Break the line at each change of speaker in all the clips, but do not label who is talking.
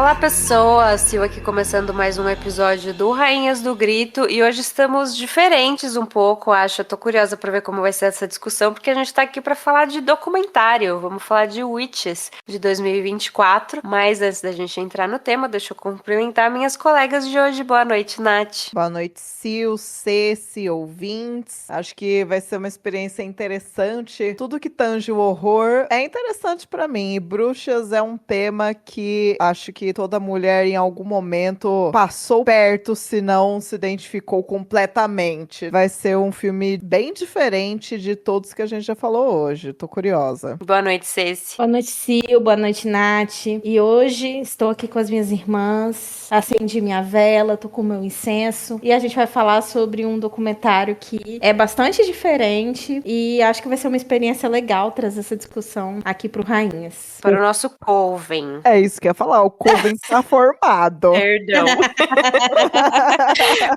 Olá pessoas, Sil aqui começando mais um episódio do Rainhas do Grito e hoje estamos diferentes um pouco, acho. Eu tô curiosa pra ver como vai ser essa discussão, porque a gente tá aqui pra falar de documentário, vamos falar de Witches de 2024, mas antes da gente entrar no tema, deixa eu cumprimentar minhas colegas de hoje. Boa noite, Nath.
Boa noite, Sil, Ceci, ouvintes. Acho que vai ser uma experiência interessante. Tudo que tange o horror é interessante pra mim. E bruxas é um tema que acho que toda mulher em algum momento passou perto, se não se identificou completamente. Vai ser um filme bem diferente de todos que a gente já falou hoje. Tô curiosa.
Boa noite, Ceci.
Boa noite, Sil. Boa noite, Nath. E hoje estou aqui com as minhas irmãs. Acendi minha vela, tô com o meu incenso. E a gente vai falar sobre um documentário que é bastante diferente. E acho que vai ser uma experiência legal trazer essa discussão aqui pro Rainhas.
Para o nosso Coven.
É isso que eu ia falar. O Coven está formado.
Perdão.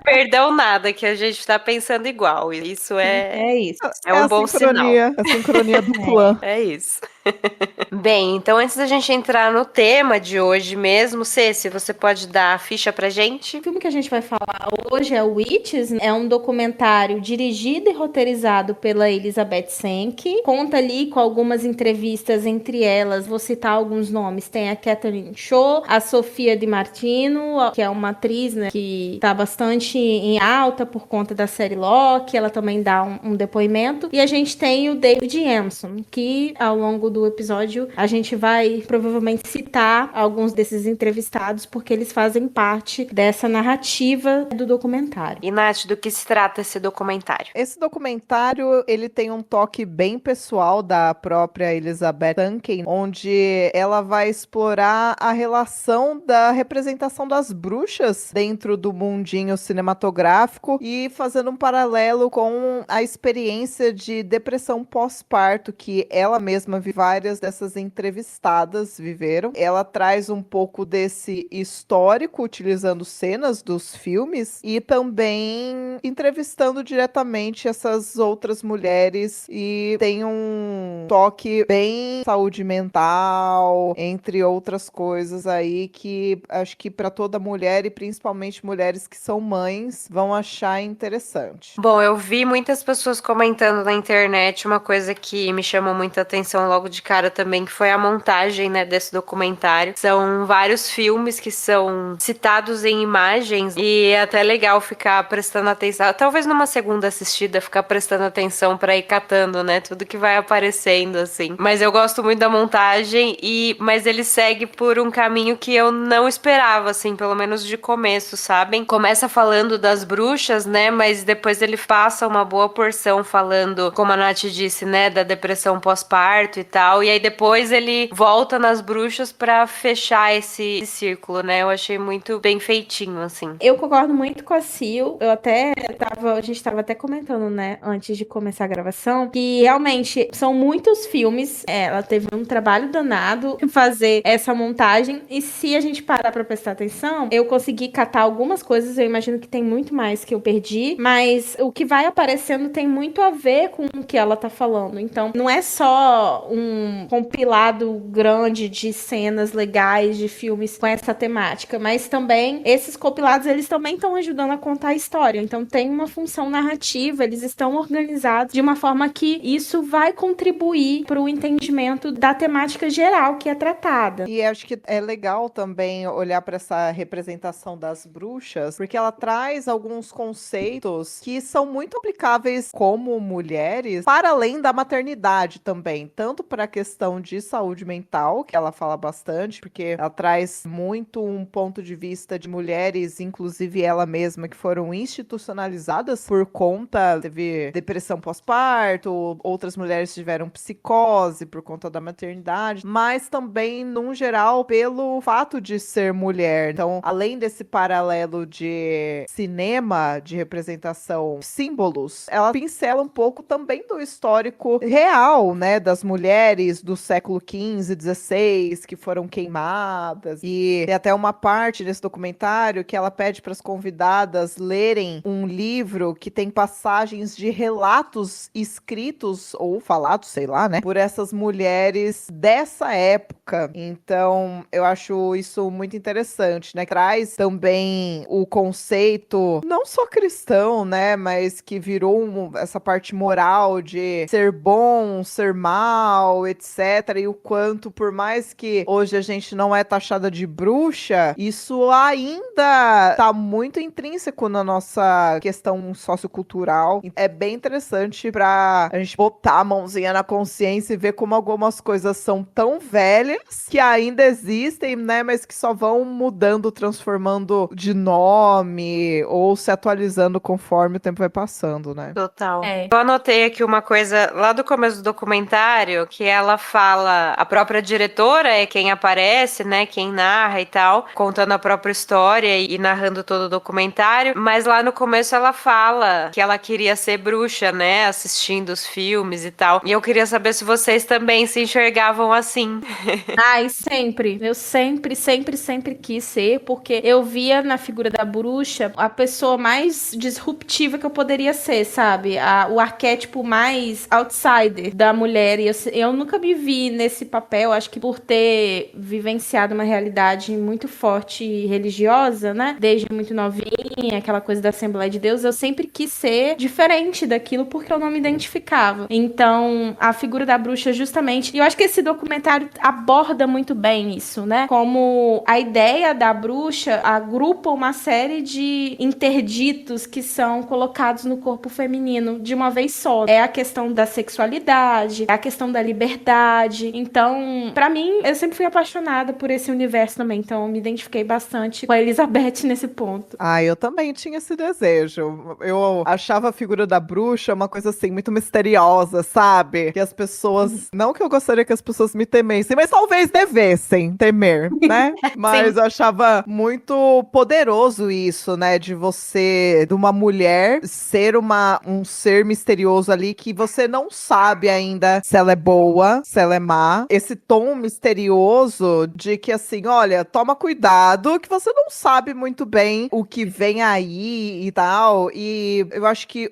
Perdão nada, que a gente tá pensando igual. Isso
É isso.
é um
a
bom sinal.
sincronia, a sincronia do clã.
É isso. Bem, então antes da gente entrar no tema de hoje mesmo, Ceci, você pode dar a ficha pra gente?
O filme que a gente vai falar hoje é Witches, é um documentário dirigido e roteirizado pela Elizabeth Senke. Conta ali com algumas entrevistas, entre elas, vou citar alguns nomes. Tem a Catherine Shaw, a Sofia Di Martino, que é uma atriz, né, que tá bastante em alta por conta da série Loki, ela também dá um depoimento. E a gente tem o David Emerson, que ao longo do episódio a gente vai provavelmente citar alguns desses entrevistados, porque eles fazem parte dessa narrativa do documentário.
E Nath, do que se trata esse documentário?
Esse documentário, ele tem um toque bem pessoal da própria Elizabeth Duncan, onde ela vai explorar a relação da representação das bruxas dentro do mundinho cinematográfico e fazendo um paralelo com a experiência de depressão pós-parto que ela mesma vive. Várias dessas entrevistadas viveram. Ela traz um pouco desse histórico, utilizando cenas dos filmes e também entrevistando diretamente essas outras mulheres, e tem um toque bem saúde mental, entre outras coisas aí, que acho que para toda mulher e principalmente mulheres que são mães vão achar interessante.
Bom, eu vi muitas pessoas comentando na internet uma coisa que me chamou muita atenção logo de cara também, que foi a montagem, né, desse documentário. São vários filmes que são citados em imagens e é até legal ficar prestando atenção. Talvez numa segunda assistida ficar prestando atenção pra ir catando, né, tudo que vai aparecendo, assim. Mas eu gosto muito da montagem mas ele segue por um caminho que eu não esperava, assim, pelo menos de começo, sabem? Começa falando das bruxas, né, mas depois ele passa uma boa porção falando, como a Nath disse, né, da depressão pós-parto e tal, e aí depois ele volta nas bruxas pra fechar esse círculo, né? Eu achei muito bem feitinho, assim.
Eu concordo muito com a Sil. A gente tava até comentando, né, antes de começar a gravação, que realmente são muitos filmes. Ela teve um trabalho danado em fazer essa montagem. E se a gente parar pra prestar atenção, eu consegui catar algumas coisas. Eu imagino que tem muito mais que eu perdi, mas o que vai aparecendo tem muito a ver com o que ela tá falando. Então, não é só um compilado grande de cenas legais de filmes com essa temática, mas também esses compilados, eles também estão ajudando a contar a história. Então tem uma função narrativa, eles estão organizados de uma forma que isso vai contribuir para o entendimento da temática geral que é tratada.
E acho que é legal também olhar para essa representação das bruxas, porque ela traz alguns conceitos que são muito aplicáveis como mulheres para além da maternidade também, tanto para a questão de saúde mental, que ela fala bastante, porque ela traz muito um ponto de vista de mulheres, inclusive ela mesma, que foram institucionalizadas por conta, teve depressão pós-parto, outras mulheres tiveram psicose por conta da maternidade, mas também, num geral, pelo fato de ser mulher. Então, além desse paralelo de cinema, de representação, símbolos, ela pincela um pouco também do histórico real, né, das mulheres, mulheres do século XV, XVI que foram queimadas. E tem até uma parte desse documentário que ela pede para as convidadas lerem um livro que tem passagens de relatos escritos ou falados, sei lá, né, por essas mulheres dessa época. Então, eu acho isso muito interessante, né? Traz também o conceito não só cristão, né, mas que virou essa parte moral de ser bom, ser mal, etc. E o quanto, por mais que hoje a gente não é taxada de bruxa, isso ainda tá muito intrínseco na nossa questão sociocultural. É bem interessante pra a gente botar a mãozinha na consciência e ver como algumas coisas são tão velhas que ainda existem, né, mas que só vão mudando, transformando de nome ou se atualizando conforme o tempo vai passando, né?
Total. Eu anotei aqui uma coisa lá do começo do documentário, que ela fala, a própria diretora é quem aparece, né, quem narra e tal, contando a própria história e narrando todo o documentário, mas lá no começo ela fala que ela queria ser bruxa, né, assistindo os filmes e tal, e eu queria saber se vocês também se enxergavam assim.
Ai, sempre. Eu sempre, sempre, sempre quis ser, porque eu via na figura da bruxa a pessoa mais disruptiva que eu poderia ser, sabe? O arquétipo mais outsider da mulher. E eu nunca me vi nesse papel, acho que por ter vivenciado uma realidade muito forte e religiosa, né? Desde muito novinha, aquela coisa da Assembleia de Deus, eu sempre quis ser diferente daquilo porque eu não me identificava. Então, a figura da bruxa, justamente. E eu acho que esse documentário aborda muito bem isso, né? Como a ideia da bruxa agrupa uma série de interditos que são colocados no corpo feminino de uma vez só. É a questão da sexualidade, é a questão da liberdade. Então, pra mim, eu sempre fui apaixonada por esse universo também. Então, eu me identifiquei bastante com a Elizabeth nesse ponto.
Ah, eu também tinha esse desejo. Eu achava a figura da bruxa uma coisa assim, muito misteriosa, sabe? Que as pessoas. Não que eu gostaria que as pessoas me temessem, mas talvez devessem temer, né? Mas eu achava muito poderoso isso, né? De você, de uma mulher, ser um ser misterioso ali que você não sabe ainda se ela é boa, se ela é má. Esse tom misterioso de que assim, olha, toma cuidado que você não sabe muito bem o que vem aí e tal. E eu acho que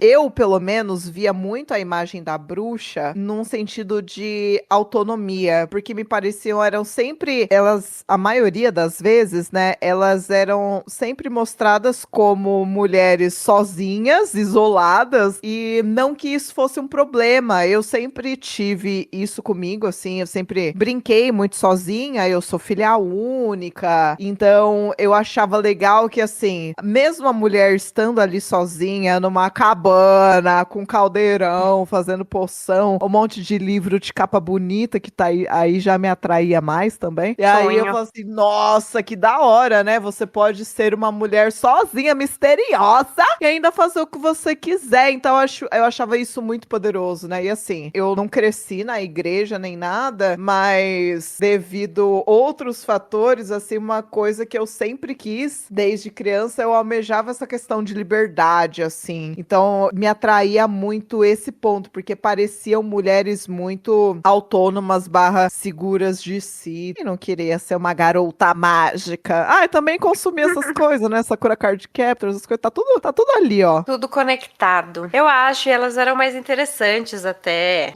eu pelo menos via muito a imagem da bruxa num sentido de autonomia, porque me pareciam, eram sempre, elas, a maioria das vezes, né, elas eram sempre mostradas como mulheres sozinhas, isoladas, e não que isso fosse um problema. Eu sempre tive isso comigo, assim, eu sempre brinquei muito sozinha, eu sou filha única, então eu achava legal que, assim, mesmo a mulher estando ali sozinha, numa cabana, com caldeirão, fazendo poção, um monte de livro de capa bonita que tá aí já me atraía mais também. E aí eu falo assim, nossa, que da hora, né? Você pode ser uma mulher sozinha, misteriosa, e ainda fazer o que você quiser. Então eu achava isso muito poderoso, né? E assim, eu não cresci na igreja nem nada, mas devido outros fatores, assim, uma coisa que eu sempre quis, desde criança, eu almejava essa questão de liberdade, assim. Então me atraía muito esse ponto, porque pareciam mulheres muito autônomas / seguras de si. E não queria ser uma garota mágica. Ah, eu também consumi essas coisas, né? Sakura Card Captor, essas coisas. Tá tudo ali, ó.
Tudo conectado. Eu acho, e elas eram mais interessantes até.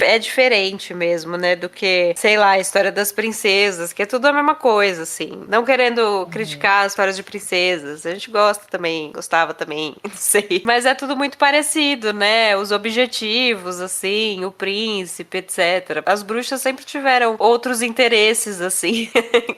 É diferente mesmo, né? Do que, sei lá, a história das princesas, que é tudo a mesma coisa, assim. Não querendo criticar as histórias de princesas. A gente gosta também, gostava também, não sei. Mas é tudo muito parecido, né? Os objetivos, assim, o príncipe, etc. As bruxas sempre tiveram outros interesses, assim,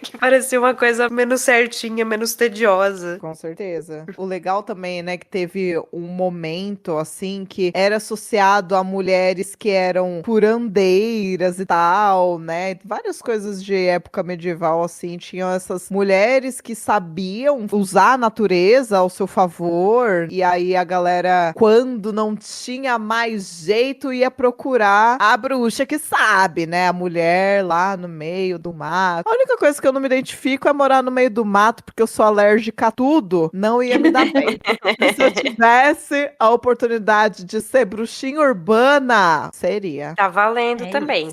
que parecia uma coisa menos certinha, menos tediosa.
Com certeza. O legal também, né, que teve um momento, assim, que era associado a mulheres que eram curandeiras e tal, né? Várias coisas de época medieval, assim, tinham essas mulheres que sabiam usar a natureza ao seu favor, e aí a galera, quando não tinha mais jeito, ia procurar a bruxa que sabe, né? A mulher lá no meio do mato. A única coisa que eu não me identifico é morar no meio do mato, porque eu sou alérgica a tudo, não ia me dar bem. Se eu tivesse a oportunidade de ser bruxinha urbana, seria. bruxaria.
Tá valendo
É
também.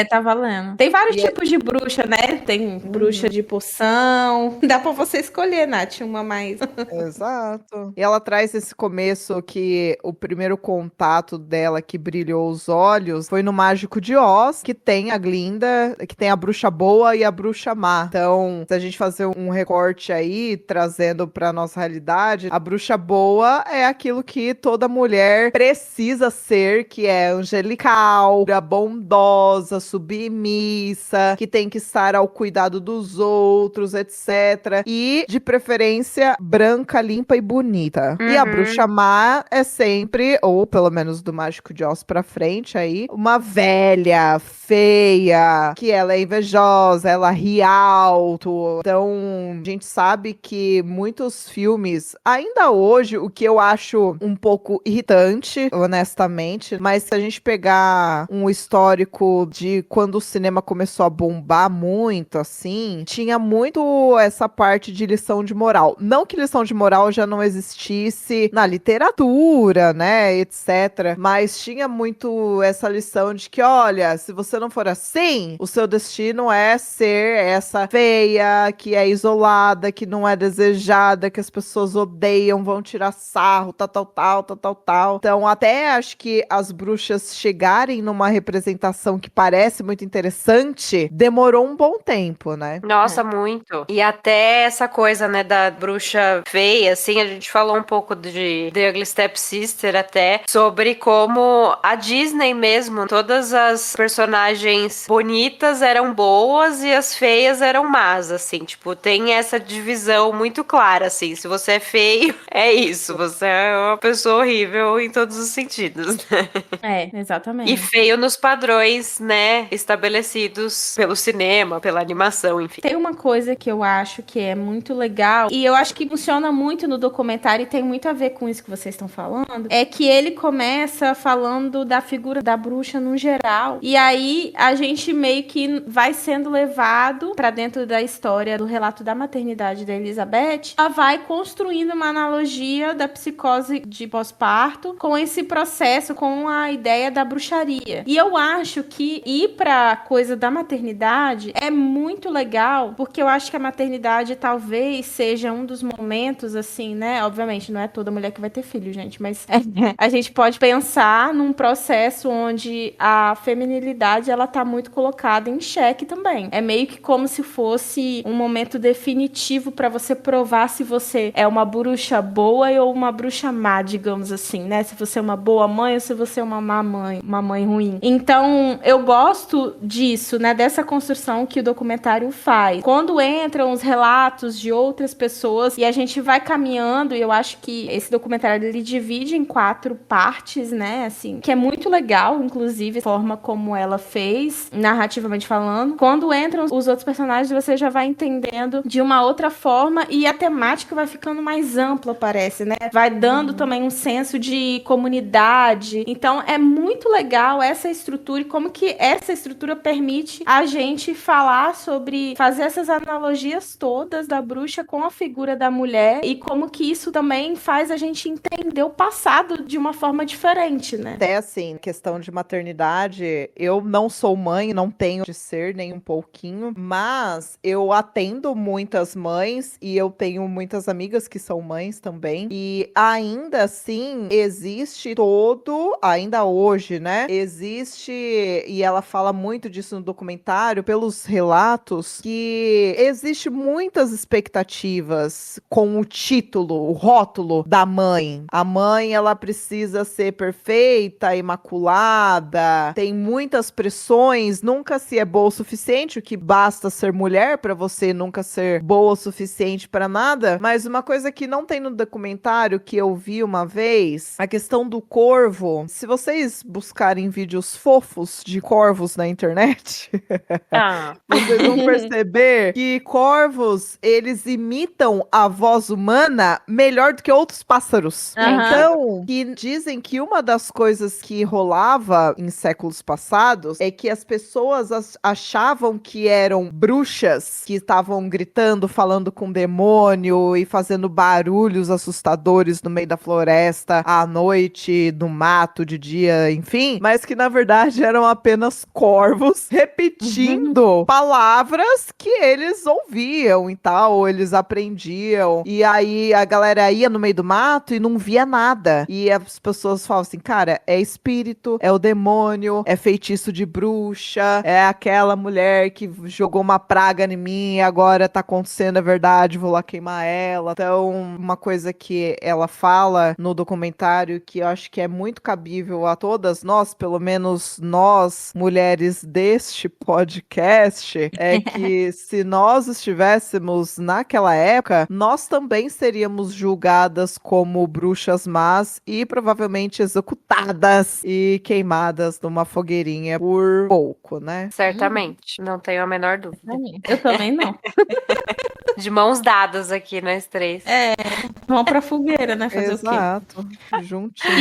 Tá valendo. Tem vários
E
tipos de bruxa, né? Tem bruxa de poção. Dá pra você escolher, Nath, uma mais.
Exato. E ela traz esse começo que o primeiro contato dela que brilhou os olhos foi no Mágico de Oz, que tem a Glinda, que tem a bruxa boa e a bruxa má. Então, se a gente fazer um recorte aí, trazendo pra nossa realidade, a bruxa boa é aquilo que toda mulher precisa ser, que é angelical, bondosa, submissa, que tem que estar ao cuidado dos outros, etc. E, de preferência, branca, limpa e bonita. E a bruxa má é sempre, ou pelo menos do Mágico de Oz pra frente aí, uma velha, feia, que ela é invejosa, ela ri alto. Então, a gente sabe que muitos filmes, ainda hoje, o que eu acho um pouco irritante, honestamente, mas se a gente pegar um histórico de quando o cinema começou a bombar muito, assim, tinha muito essa parte de lição de moral. Não que lição de moral já não existisse na literatura, né, etc. Mas tinha muito essa lição de que, olha, se você não for assim, o seu destino é ser essa feia, que é isolada, que não é desejada, que as pessoas odeiam, vão tirar sarro, tal. Então, até acho que as bruxas chegarem numa representação que parece muito interessante, demorou um bom tempo, né?
Nossa, muito. E até essa coisa, né, da bruxa feia, assim, a gente falou um pouco de The Ugly Stepsister até, sobre como a Disney mesmo, todas as personagens bonitas eram boas e as feias eram más, assim, tipo, tem essa divisão muito clara, assim, se você é feio, é isso, você é uma pessoa horrível em todos os sentidos, né?
Exatamente.
E feio nos padrões, né, estabelecidos pelo cinema, pela animação, enfim.
Tem uma coisa que eu acho que é muito legal, e eu acho que funciona muito no documentário, e tem muito a ver com isso que vocês estão falando, é que ele começa falando da figura da bruxa no geral, e aí a gente meio que vai sendo levado pra dentro da história do relato da maternidade da Elizabeth, ela vai construindo uma analogia da psicose de pós-parto com esse processo, com a ideia da bruxaria. E eu acho que ir pra coisa da maternidade é muito legal, porque eu acho que a maternidade talvez seja um dos momentos, assim, né? Obviamente, não é toda mulher que vai ter filho, gente, mas a gente pode pensar num processo onde a feminilidade, ela tá muito colocada em xeque também. É meio que como se fosse um momento definitivo pra você provar se você é uma bruxa boa ou uma bruxa má, digamos assim, né? Se você é uma boa mãe ou se você é uma má mãe, uma mãe ruim. Então, eu gosto disso, né? Dessa construção que o documentário faz. Quando entram os relatos de outras pessoas e a gente vai caminhando, e eu acho que esse documentário ele divide em 4 partes, né? Assim, que é muito legal, inclusive, a forma como ela fez, narrativamente falando. Quando entram os outros personagens, você já vai entendendo de uma outra forma e a temática vai ficando mais ampla, parece, né? Vai dando também um senso de comunidade. Então, é muito legal essa estrutura e como que essa estrutura permite a gente falar sobre, fazer essas analogias todas da bruxa com a figura da mulher e como que isso também faz a gente entender o passado de uma forma diferente, né?
Até assim, questão de maternidade, eu não sou mãe, não tenho de ser nem um pouquinho, mas eu atendo muitas mães e eu tenho muitas amigas que são mães também, e ainda assim existe ainda hoje, né? Existe, e ela fala muito disso no documentário, pelos relatos, que existe muitas expectativas com o título, o rótulo da mãe. A mãe, ela precisa ser perfeita, imaculada, tem muitas pressões, nunca se é boa o suficiente, o que basta ser mulher para você nunca ser boa o suficiente para nada. Mas uma coisa que não tem no documentário, que eu vi uma vez, a questão do corvo. Se vocês buscarem vídeos fofos de corvos na internet, vocês vão perceber que corvos, eles imitam a voz humana melhor do que outros pássaros. Então, que dizem que uma das coisas que rolava em séculos passados é que as pessoas achavam que eram bruxas, que estavam gritando, falando com demônio e fazendo barulhos assustadores no meio da floresta, à noite, no mato, de dia, enfim. assim, mas que na verdade eram apenas corvos repetindo palavras que eles ouviam e tal, eles aprendiam. E aí a galera ia no meio do mato e não via nada. E as pessoas falavam assim, cara, é espírito, é o demônio, é feitiço de bruxa, é aquela mulher que jogou uma praga em mim e agora tá acontecendo, é verdade, vou lá queimar ela. Então, uma coisa que ela fala no documentário que eu acho que é muito cabível a todas nós, pelo menos nós, mulheres deste podcast, é que se nós estivéssemos naquela época, nós também seríamos julgadas como bruxas más e provavelmente executadas e queimadas numa fogueirinha por pouco, né?
Certamente, não tenho a menor dúvida.
Eu também não.
De mãos dadas aqui, nós três.
Vamos pra fogueira, né? Fazer
Exato.
o quê?
Juntinho.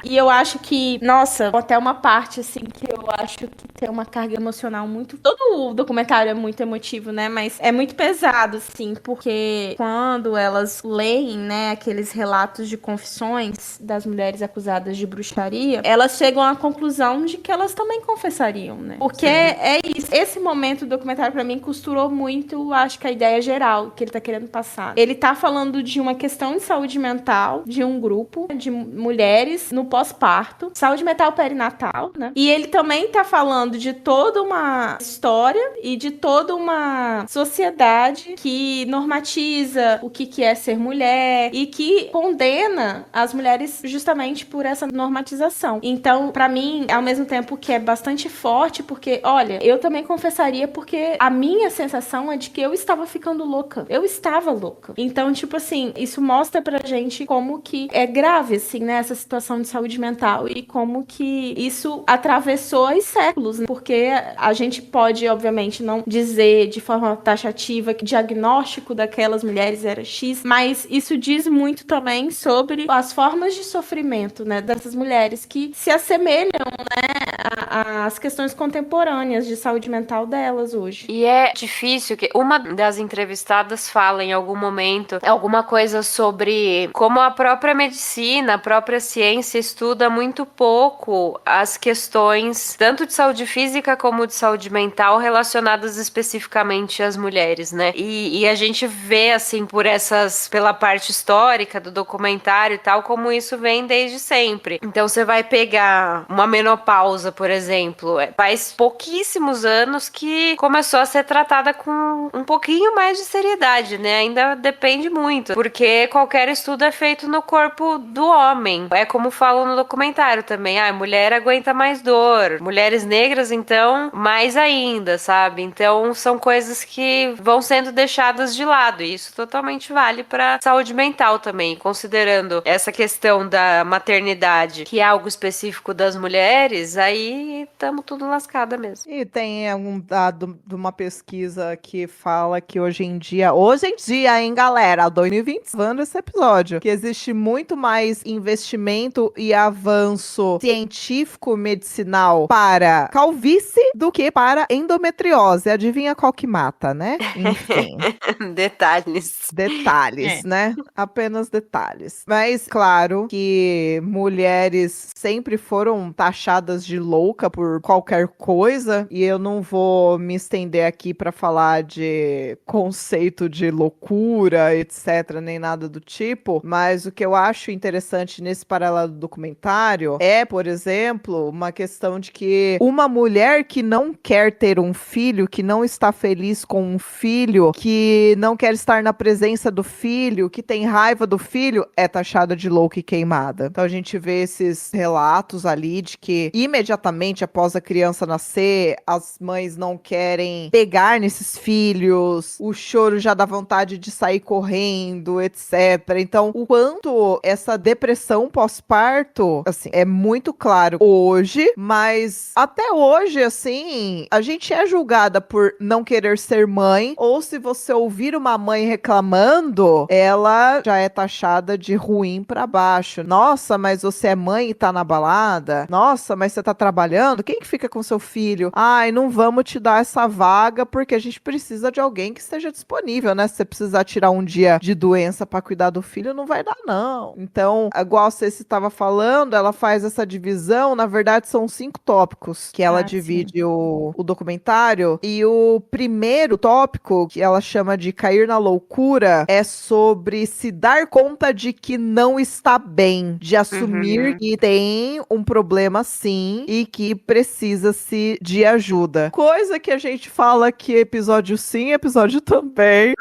E eu acho que, nossa, até uma parte, assim, que eu acho que tem uma carga emocional muito... Todo o documentário é muito emotivo, né? Mas é muito pesado, assim, porque quando elas leem, né, aqueles relatos de confissões das mulheres acusadas de bruxaria, elas chegam à conclusão de que elas também confessariam, né? Porque é isso. Esse momento do documentário, pra mim, costurou muito, acho que a ideia geral que ele tá querendo passar. Ele tá falando de uma questão de saúde mental de um grupo de mulheres no pós-parto, saúde mental perinatal, né? E ele também tá falando de toda uma história e de toda uma sociedade que normatiza o que é ser mulher e que condena as mulheres justamente por essa normatização. Então, pra mim, ao mesmo tempo que é bastante forte, porque, olha, eu também confessaria porque a minha sensação é de que eu estava ficando louca. Eu estava louca. Então, tipo assim, isso mostra pra gente como que é grave, assim, né, essa situação de saúde mental e como que isso atravessou os séculos, né? Porque a gente pode, obviamente, não dizer de forma taxativa que o diagnóstico daquelas mulheres era X, mas isso diz muito também sobre as formas de sofrimento, né, dessas mulheres que se assemelham, né, às questões contemporâneas de saúde mental delas hoje.
E é difícil que uma das entrevistadas fala em algum momento alguma coisa sobre como a própria medicina, a própria ciência estuda muito pouco as questões tanto de saúde física como de saúde mental relacionadas especificamente às mulheres, né? E a gente vê, assim, pela parte histórica do documentário e tal, como isso vem desde sempre. Então você vai pegar uma menopausa, por exemplo, faz pouquíssimos anos que começou a ser tratada com um pouquinho mais de seriedade, né? Ainda depende muito, porque qualquer estudo é feito no corpo do homem. É como falam no documentário também, mulher aguenta mais dor, mulheres negras, então, mais ainda, sabe? Então, são coisas que vão sendo deixadas de lado, e isso totalmente vale pra saúde mental também, considerando essa questão da maternidade, que é algo específico das mulheres, aí estamos tudo lascada mesmo.
E tem um dado de uma pesquisa que fala que hoje em dia, hein, galera, 2020, vendo esse episódio, que existe muito mais investimento e avanço científico medicinal para calvície do que para endometriose. Adivinha qual que mata, né? Enfim. Detalhes, né? Apenas detalhes. Mas, claro que mulheres sempre foram taxadas de louca por qualquer coisa, e eu não vou me estender aqui para falar de conceito de loucura, etc, nem nada do tipo, mas o que eu acho interessante nesse paralelo do documentário é, por exemplo, uma questão de que uma mulher que não quer ter um filho, que não está feliz com um filho, que não quer estar na presença do filho, que tem raiva do filho, é taxada de louca e queimada. Então a gente vê esses relatos ali de que imediatamente após a criança nascer, as mães não querem pegar nesses filhos, o choro já dá vontade de sair correndo, etc. Então, o quanto essa depressão pós-parto, assim, é muito claro hoje, mas Mas até hoje, assim, a gente é julgada por não querer ser mãe, ou se você ouvir uma mãe reclamando, ela já é taxada de ruim pra baixo. Nossa, mas você é mãe e tá na balada? Nossa, mas você tá trabalhando? Quem que fica com seu filho? Ai, não vamos te dar essa vaga porque a gente precisa de alguém que esteja disponível, né? Se você precisar tirar um dia de doença pra cuidar do filho, não vai dar, não. Então, igual você estava falando, ela faz essa divisão, na verdade são 5 tópicos que ela divide o documentário, e o primeiro tópico, que ela chama de cair na loucura, é sobre se dar conta de que não está bem, de assumir que tem um problema sim e que precisa-se de ajuda. Coisa que a gente fala que episódio sim, episódio também.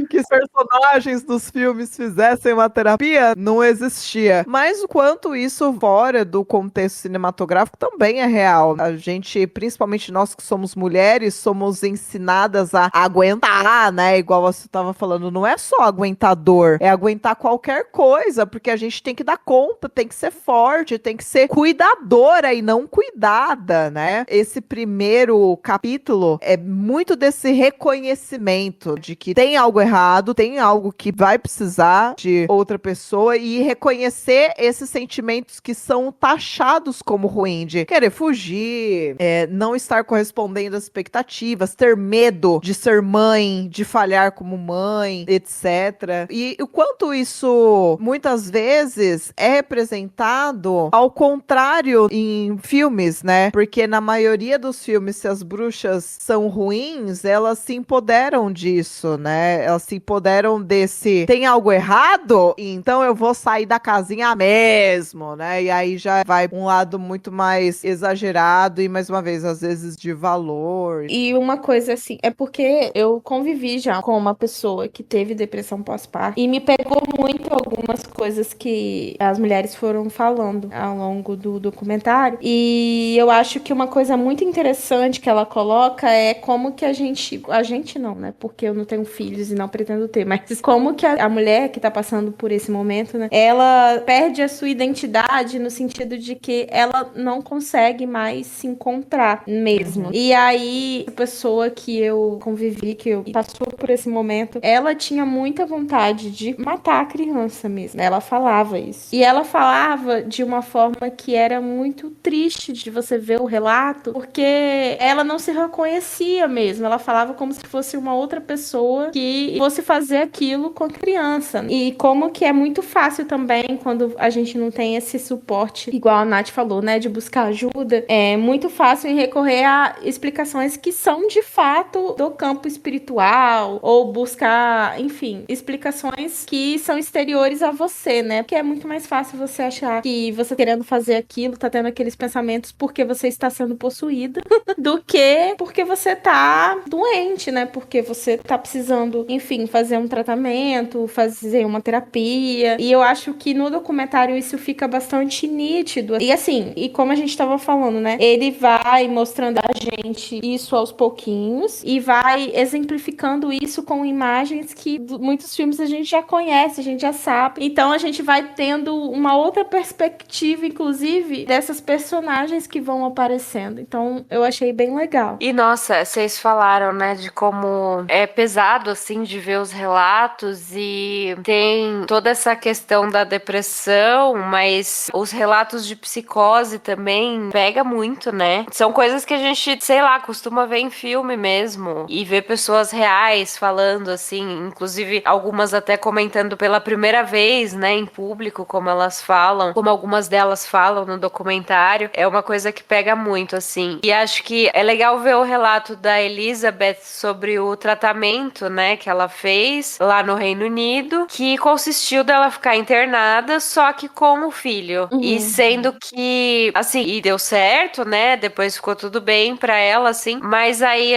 Que os personagens dos filmes fizessem uma terapia, não existia. Mas o quanto isso fora do contexto cinematográfico também é real. A gente, principalmente nós que somos mulheres, somos ensinadas a aguentar, né? Igual você estava falando, não é só aguentar dor, é aguentar qualquer coisa, porque a gente tem que dar conta, tem que ser forte, tem que ser cuidadora e não cuidada, né? Esse primeiro capítulo é muito desse reconhecimento de que tem algo errado, tem algo que vai precisar de outra pessoa, e reconhecer esses sentimentos que são taxados como ruim, de querer fugir, não estar correspondendo às expectativas, ter medo de ser mãe, de falhar como mãe, etc. E o quanto isso muitas vezes é representado ao contrário em filmes, né? Porque na maioria dos filmes, se as bruxas são ruins, elas se empoderam disso, né? Elas se empoderam desse tem algo errado, então eu vou sair da casinha mesmo, né? E aí já vai um lado muito mais exagerado e, mais uma vez, às vezes de valor.
E uma coisa assim, é porque eu convivi já com uma pessoa que teve depressão pós-parto e me pegou muito algumas coisas que as mulheres foram falando ao longo do documentário. E eu acho que uma coisa muito interessante que ela coloca é como que a gente não, né? Porque eu não tenho filhos e não pretendo ter, mas como que a mulher que tá passando por esse momento, né? Ela perde a sua identidade no sentido de que ela não consegue mais se encontrar mesmo. E aí, a pessoa que eu convivi, que eu passou por esse momento, ela tinha muita vontade de matar a criança mesmo. Ela falava isso. E ela falava de uma forma que era muito triste de você ver o relato, porque ela não se reconhecia mesmo. Ela falava como se fosse uma outra pessoa que fosse fazer aquilo com a criança. E como que é muito fácil também quando a gente não tem esse suporte, igual a Nath falou, né, de buscar ajuda, é muito fácil em recorrer a explicações que são de fato do campo espiritual, ou buscar, enfim, explicações que são exteriores a você, né? Porque é muito mais fácil você achar que você querendo fazer aquilo, tá tendo aqueles pensamentos porque você está sendo possuída, do que porque você tá doente, né? Porque você tá precisando, enfim, fazer um tratamento, fazer uma terapia. E eu acho que no documentário isso fica bastante nítido. E assim, e como a gente tava falando, né? Ele vai mostrando a gente isso aos pouquinhos e vai exemplificando isso com imagens que muitos filmes a gente já conhece, a gente já sabe. Então a gente vai tendo uma outra perspectiva, inclusive, dessas personagens que vão aparecendo. Então eu achei bem legal.
E nossa, vocês falaram, né, de como é pesado, assim, de ver os relatos, e tem toda essa questão da depressão, mas os relatos de psicose também pega muito, né? São coisas que a gente, sei lá, costuma ver em filme mesmo, e ver pessoas reais falando, assim, inclusive algumas até comentando pela primeira vez, né, em público, como elas falam, como algumas delas falam no documentário, é uma coisa que pega muito, assim. E acho que é legal ver o relato da Elizabeth sobre o tratamento, né, que ela fez lá no Reino Unido, que consistiu dela ficar internada, só que com o filho. E sendo que, assim, e deu certo, né, depois ficou tudo bem pra ela, assim, mas aí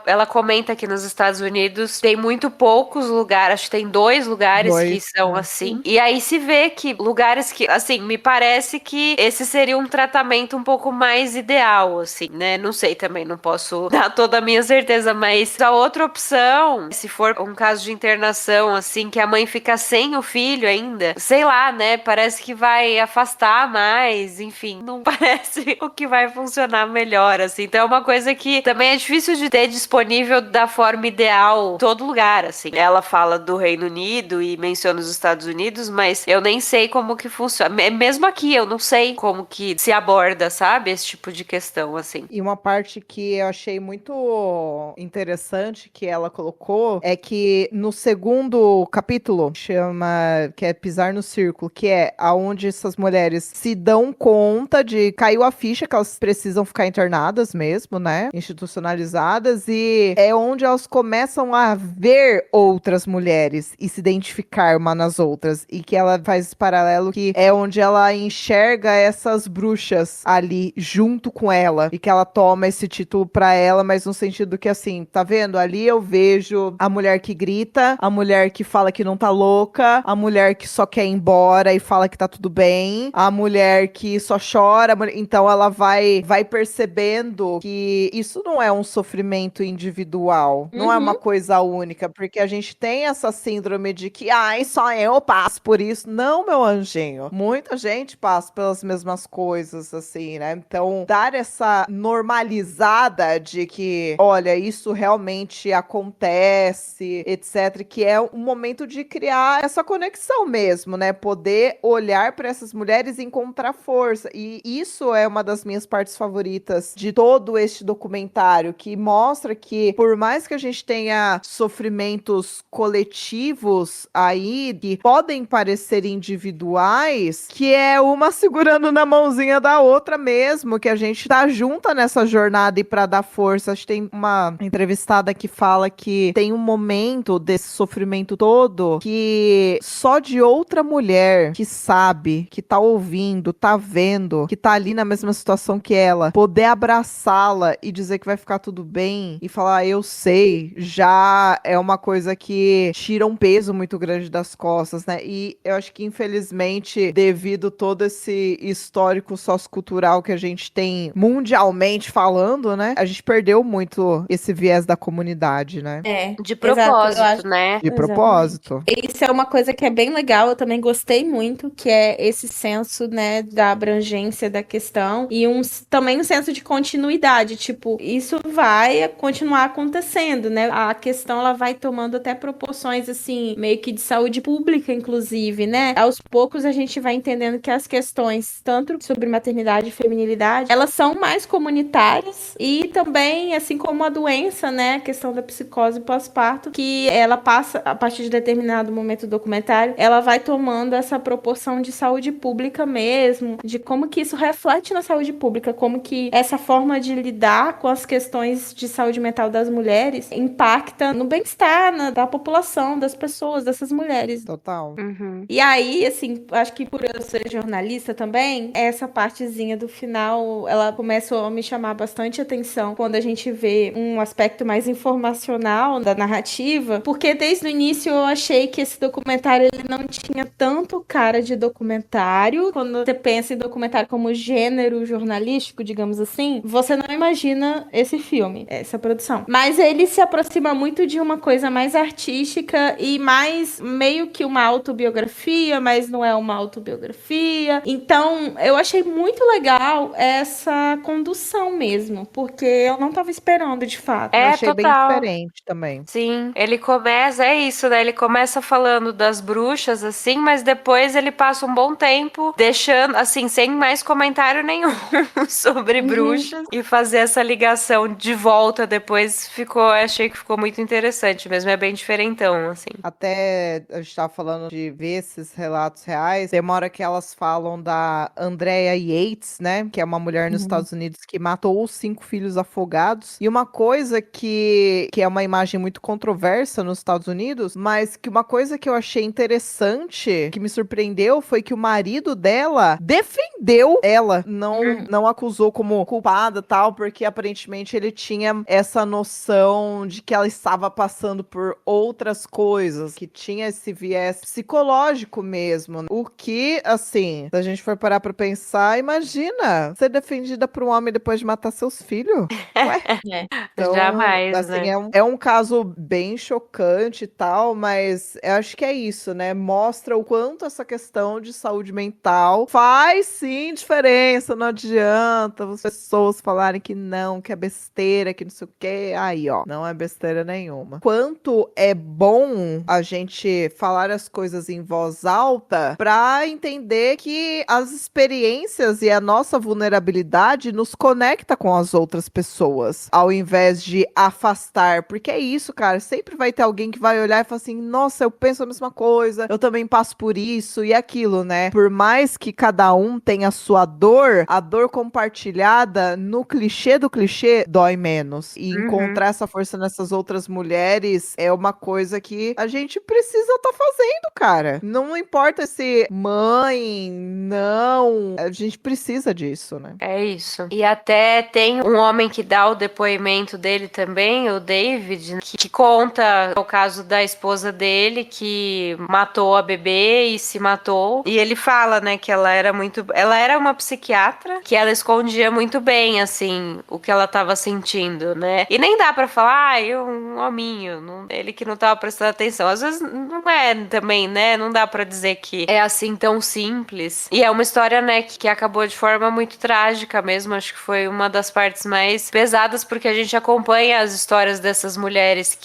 ela comenta que nos Estados Unidos tem muito poucos lugares, acho que tem 2 lugares que são assim, e aí se vê que lugares que, assim, me parece que esse seria um tratamento um pouco mais ideal, assim, né, não sei também, não posso dar toda a minha certeza, mas a outra opção, se for um caso de internação, assim, que a mãe fica sem o filho ainda, sei lá, né, parece que vai afastar mais, enfim, não parece conhece o que vai funcionar melhor, assim. Então é uma coisa que também é difícil de ter disponível da forma ideal em todo lugar, assim. Ela fala do Reino Unido e menciona os Estados Unidos, mas eu nem sei como que funciona. Mesmo aqui, eu não sei como que se aborda, sabe? Esse tipo de questão, assim.
E uma parte que eu achei muito interessante que ela colocou é que no segundo capítulo, chama, que é Pisar no Círculo, que é aonde essas mulheres se dão conta de, caiu a ficha que elas precisam ficar internadas mesmo, né? Institucionalizadas, e é onde elas começam a ver outras mulheres e se identificar uma nas outras, e que ela faz esse paralelo que é onde ela enxerga essas bruxas ali junto com ela, e que ela toma esse título pra ela, mas no sentido que assim, tá vendo? Ali eu vejo a mulher que grita, a mulher que fala que não tá louca, a mulher que só quer ir embora e fala que tá tudo bem, a mulher que só chora, então ela vai percebendo que isso não é um sofrimento individual, não é uma coisa única, porque a gente tem essa síndrome de que, ai, só eu passo por isso. Não, meu anjinho, muita gente passa pelas mesmas coisas, assim, né? Então, dar essa normalizada de que, olha, isso realmente acontece, etc., que é um momento de criar essa conexão mesmo, né? Poder olhar para essas mulheres e encontrar força. E isso é uma das minhas partes favoritas de todo este documentário, que mostra que, por mais que a gente tenha sofrimentos coletivos aí, que podem parecer individuais, que é uma segurando na mãozinha da outra mesmo, que a gente tá junta nessa jornada e pra dar força. Acho que tem uma entrevistada que fala que tem um momento desse sofrimento todo que só de outra mulher que sabe, que tá ouvindo, tá vendo, que tá ali na mesma situação que ela, poder abraçá-la e dizer que vai ficar tudo bem e falar, eu sei, já é uma coisa que tira um peso muito grande das costas, né? E eu acho que, infelizmente, devido todo esse histórico sociocultural que a gente tem mundialmente falando, né? A gente perdeu muito esse viés da comunidade, né?
É.
De propósito,
Exato,
né?
De propósito.
Isso é uma coisa que é bem legal, eu também gostei muito, que é esse senso, né, da abrangência da questão e também um senso de continuidade, tipo, isso vai continuar acontecendo, né? A questão, ela vai tomando até proporções, assim, meio que de saúde pública, inclusive, né? Aos poucos a gente vai entendendo que as questões, tanto sobre maternidade e feminilidade, elas são mais comunitárias e também, assim como a doença, né, a questão da psicose pós-parto, que ela passa, a partir de determinado momento do documentário, ela vai tomando essa proporção de saúde pública mesmo, de como que isso reflete na saúde pública, como que essa forma de lidar com as questões de saúde mental das mulheres impacta no bem-estar da população, das pessoas, dessas mulheres.
Total.
Uhum.
E aí, assim, acho que por eu ser jornalista também, essa partezinha do final, ela começou a me chamar bastante atenção quando a gente vê um aspecto mais informacional da narrativa, porque desde o início eu achei que esse documentário ele não tinha tanto cara de documentário. Quando você pensa em documentário como gênero jornalístico, digamos assim, você não imagina esse filme, essa produção. Mas ele se aproxima muito de uma coisa mais artística e mais meio que uma autobiografia, mas não é uma autobiografia. Então, eu achei muito legal essa condução mesmo, porque eu não tava esperando, de fato.
Eu
É,
achei bem
total.
diferente também.
Sim, ele começa, é isso, né? Ele começa falando das bruxas, assim, mas depois ele passa um bom tempo deixando, assim, sem mais comentário nenhum sobre bruxas e fazer essa ligação de volta depois achei que ficou muito interessante mesmo, é bem diferentão, assim.
Até a gente tava falando de ver esses relatos reais, tem uma hora que elas falam da Andrea Yates, né? Que é uma mulher nos Estados Unidos que matou os 5 filhos afogados. E uma coisa que é uma imagem muito controversa nos Estados Unidos, mas que uma coisa que eu achei interessante, que me surpreendeu, foi que o marido dela defendeu ela, não acusou como culpada tal, porque aparentemente ele tinha essa noção de que ela estava passando por outras coisas, que tinha esse viés psicológico mesmo. O que, assim, se a gente for parar pra pensar, imagina ser defendida por um homem depois de matar seus filhos. Ué? Então,
Jamais,
assim,
né?
é um caso bem chocante e tal, mas eu acho que é isso, né? Mostra o quanto essa questão de saúde mental faz sim pensa, não adianta as pessoas falarem que não, que é besteira, que não sei o quê. Aí, ó, não é besteira nenhuma. Quanto é bom a gente falar as coisas em voz alta pra entender que as experiências e a nossa vulnerabilidade nos conecta com as outras pessoas, ao invés de afastar. Porque é isso, cara, sempre vai ter alguém que vai olhar e falar assim, nossa, eu penso a mesma coisa, eu também passo por isso e aquilo, né? Por mais que cada um tenha a sua dor, a dor compartilhada no clichê do clichê dói menos. E encontrar essa força nessas outras mulheres é uma coisa que a gente precisa estar fazendo, cara. Não importa se mãe, não, a gente precisa disso, né?
É isso. E até tem um homem que dá o depoimento dele também, o David, que conta o caso da esposa dele que matou a bebê e se matou. E ele fala, né, que ela era uma psiquiatra, que ela escondia muito bem, assim, o que ela tava sentindo, né? E nem dá pra falar, um hominho, ele que não tava prestando atenção. Às vezes não é também, né? Não dá pra dizer que é assim tão simples. E é uma história, né, que acabou de forma muito trágica mesmo. Acho que foi uma das partes mais pesadas, porque a gente acompanha as histórias dessas mulheres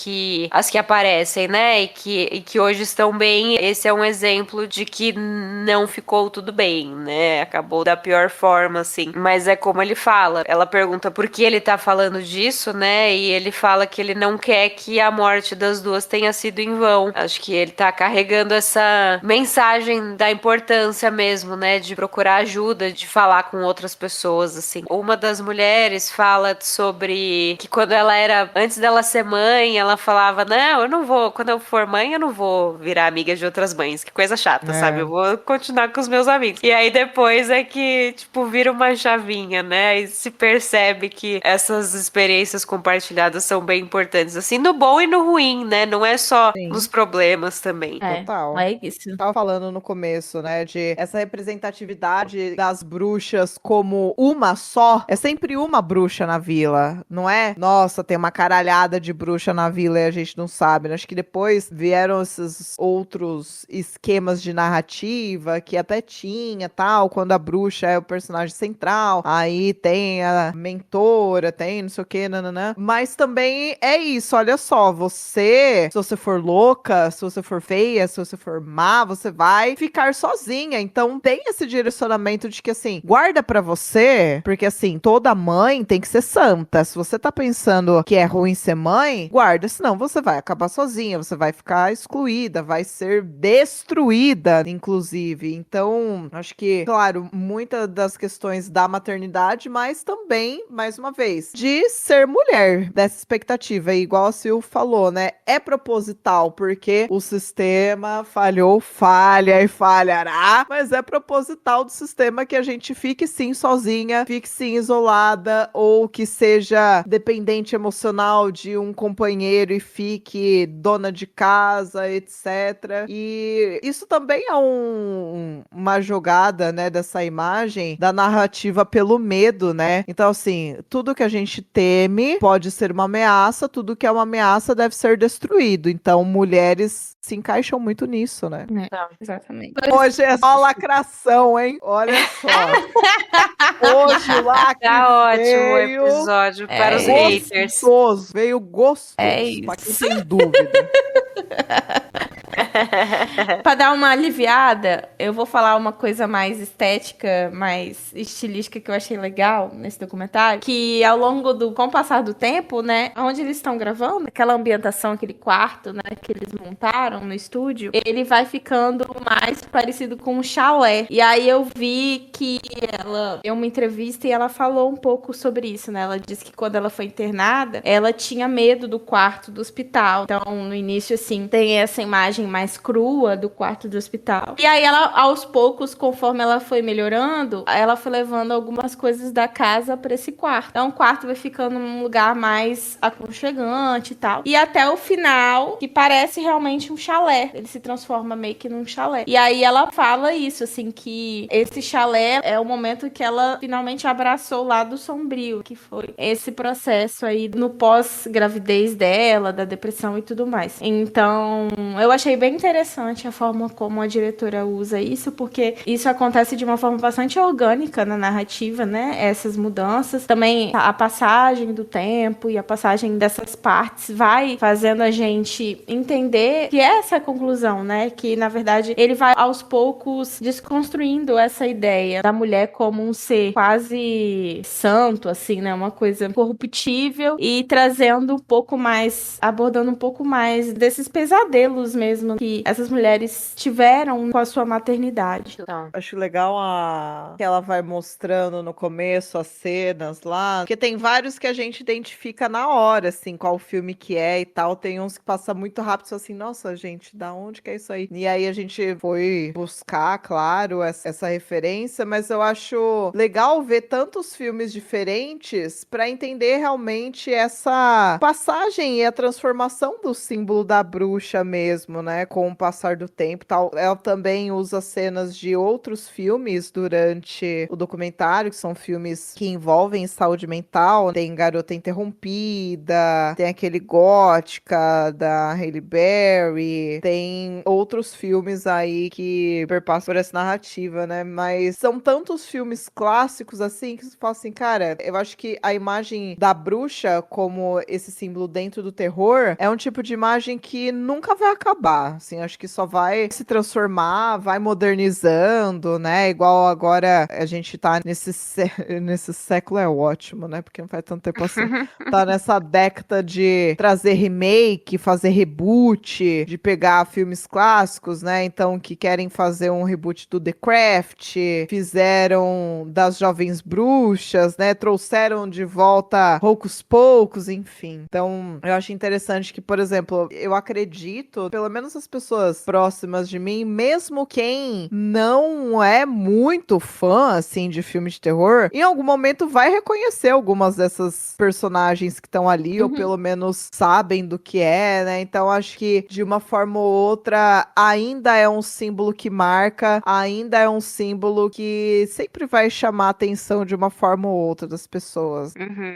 as que aparecem, né? E que hoje estão bem. Esse é um exemplo de que não ficou tudo bem, né? Acabou da pior forma, assim. Mas é como ele fala. Ela pergunta por que ele tá falando disso, né? E ele fala que ele não quer que a morte das duas tenha sido em vão. Acho que ele tá carregando essa mensagem da importância mesmo, né? De procurar ajuda, de falar com outras pessoas, assim. Uma das mulheres fala sobre que quando ela era, antes dela ser mãe, ela falava, não, eu não vou, quando eu for mãe, eu não vou virar amiga de outras mães. Que coisa chata, sabe? Eu vou continuar com os meus amigos. E aí depois é que, tipo, vira uma chavinha, né? E se percebe que essas experiências compartilhadas são bem importantes, assim, no bom e no ruim, né? Não é só nos problemas também.
Total.
É isso.
Tava falando no começo, né, de essa representatividade das bruxas como uma só. É sempre uma bruxa na vila, não é? Nossa, tem uma caralhada de bruxa na vila e a gente não sabe, né? Acho que depois vieram esses outros esquemas de narrativa que até tinha, tal, quando a bruxa é o personagem central, aí tem a mentora, tem não sei o que, nananã. Mas também é isso, olha só, se você for louca, se você for feia, se você for má, você vai ficar sozinha. Então tem esse direcionamento de que, assim, guarda pra você, porque, assim, toda mãe tem que ser santa. Se você tá pensando que é ruim ser mãe, guarda, senão você vai acabar sozinha, você vai ficar excluída, vai ser destruída, inclusive. Então, acho que, claro, muitas das questões da maternidade, mas também, mais uma vez, de ser mulher, dessa expectativa. E igual a Sil falou, né? É proposital, porque o sistema falhou, falha e falhará, mas é proposital do sistema que a gente fique sim sozinha, fique sim isolada, ou que seja dependente emocional de um companheiro e fique dona de casa, etc. E isso também é uma jogada, né, dessa imagem da narrativa pelo medo, né? Então, assim, tudo que a gente teme pode ser uma ameaça, tudo que é uma ameaça deve ser destruído. Então, mulheres se encaixam muito nisso, né?
Exatamente.
Hoje é só lacração, hein? Olha só. Hoje o lacre
Tá ótimo o
veio
episódio para os haters.
gostoso, veio gostoso,
É isso.
pra quem tem dúvida.
Pra dar uma aliviada, eu vou falar uma coisa mais estética, mais estilística que eu achei legal nesse documentário, que com o passar do tempo, né, onde eles estão gravando, aquela ambientação, aquele quarto, né, que eles montaram no estúdio, ele vai ficando mais parecido com um chalé. E aí eu vi que ela deu uma entrevista e ela falou um pouco sobre isso, né? Ela disse que quando ela foi internada, ela tinha medo do quarto do hospital. Então, no início, assim, tem essa imagem mais crua do quarto do hospital. E aí ela, aos poucos, conforme ela foi melhorando, ela foi levando algumas coisas da casa pra esse quarto. Então o quarto vai ficando num lugar mais aconchegante e tal. E até o final, que parece realmente um chalé. Ele se transforma meio que num chalé. E aí ela fala isso, assim, que esse chalé é o momento que ela finalmente abraçou o lado sombrio, que foi esse processo aí no pós-gravidez dela, da depressão e tudo mais. Então, eu achei bem interessante a forma como a diretora usa isso, porque isso acontece de uma forma bastante orgânica na narrativa, né? Essas mudanças. Também a passagem do tempo e a passagem dessas partes vai fazendo a gente entender que é essa conclusão, né? Que, na verdade, ele vai aos poucos desconstruindo essa ideia da mulher como um ser quase santo, assim, né? Uma coisa corruptível e trazendo um pouco mais, abordando um pouco mais desses pesadelos mesmo que essas mulheres tiveram com a sua maternidade.
Então,
Acho legal que ela vai mostrando no começo as cenas lá, porque tem vários que a gente identifica na hora, assim, qual filme que é e tal. Tem uns que passa muito rápido, assim, nossa, gente, da onde que é isso aí? E aí a gente foi buscar, claro, essa referência, mas eu acho legal ver tantos filmes diferentes para entender realmente essa passagem e a transformação do símbolo da bruxa mesmo, né, com o passar do tempo e tal. Ela também usa cenas de outros filmes durante o documentário, que são filmes que envolvem saúde mental. Tem Garota Interrompida, tem aquele Gótica da Halle Berry, tem outros filmes aí que perpassam por essa narrativa, né? Mas são tantos filmes clássicos assim que você fala assim, cara, eu acho que a imagem da bruxa como esse símbolo dentro do terror é um tipo de imagem que nunca vai acabar, assim, acho que só vai se transformar, vai modernizando, né? Igual agora a gente tá nesse século é ótimo, né? Porque não faz tanto tempo assim. Tá nessa década de trazer remake, fazer reboot, de pegar filmes clássicos, né? Então, que querem fazer um reboot do The Craft, fizeram das Jovens Bruxas, né? Trouxeram de volta Hocus Pocus, enfim. Então, eu acho interessante que, por exemplo, eu acredito, pelo menos as pessoas próximas de mim, mesmo quem não é muito fã, assim, de filme de terror, em algum momento vai reconhecer algumas dessas personagens que estão ali, ou pelo menos sabem do que é, né? Então, acho que, de uma forma ou outra, ainda é um símbolo que marca, ainda é um símbolo que sempre vai chamar a atenção de uma forma ou outra das pessoas.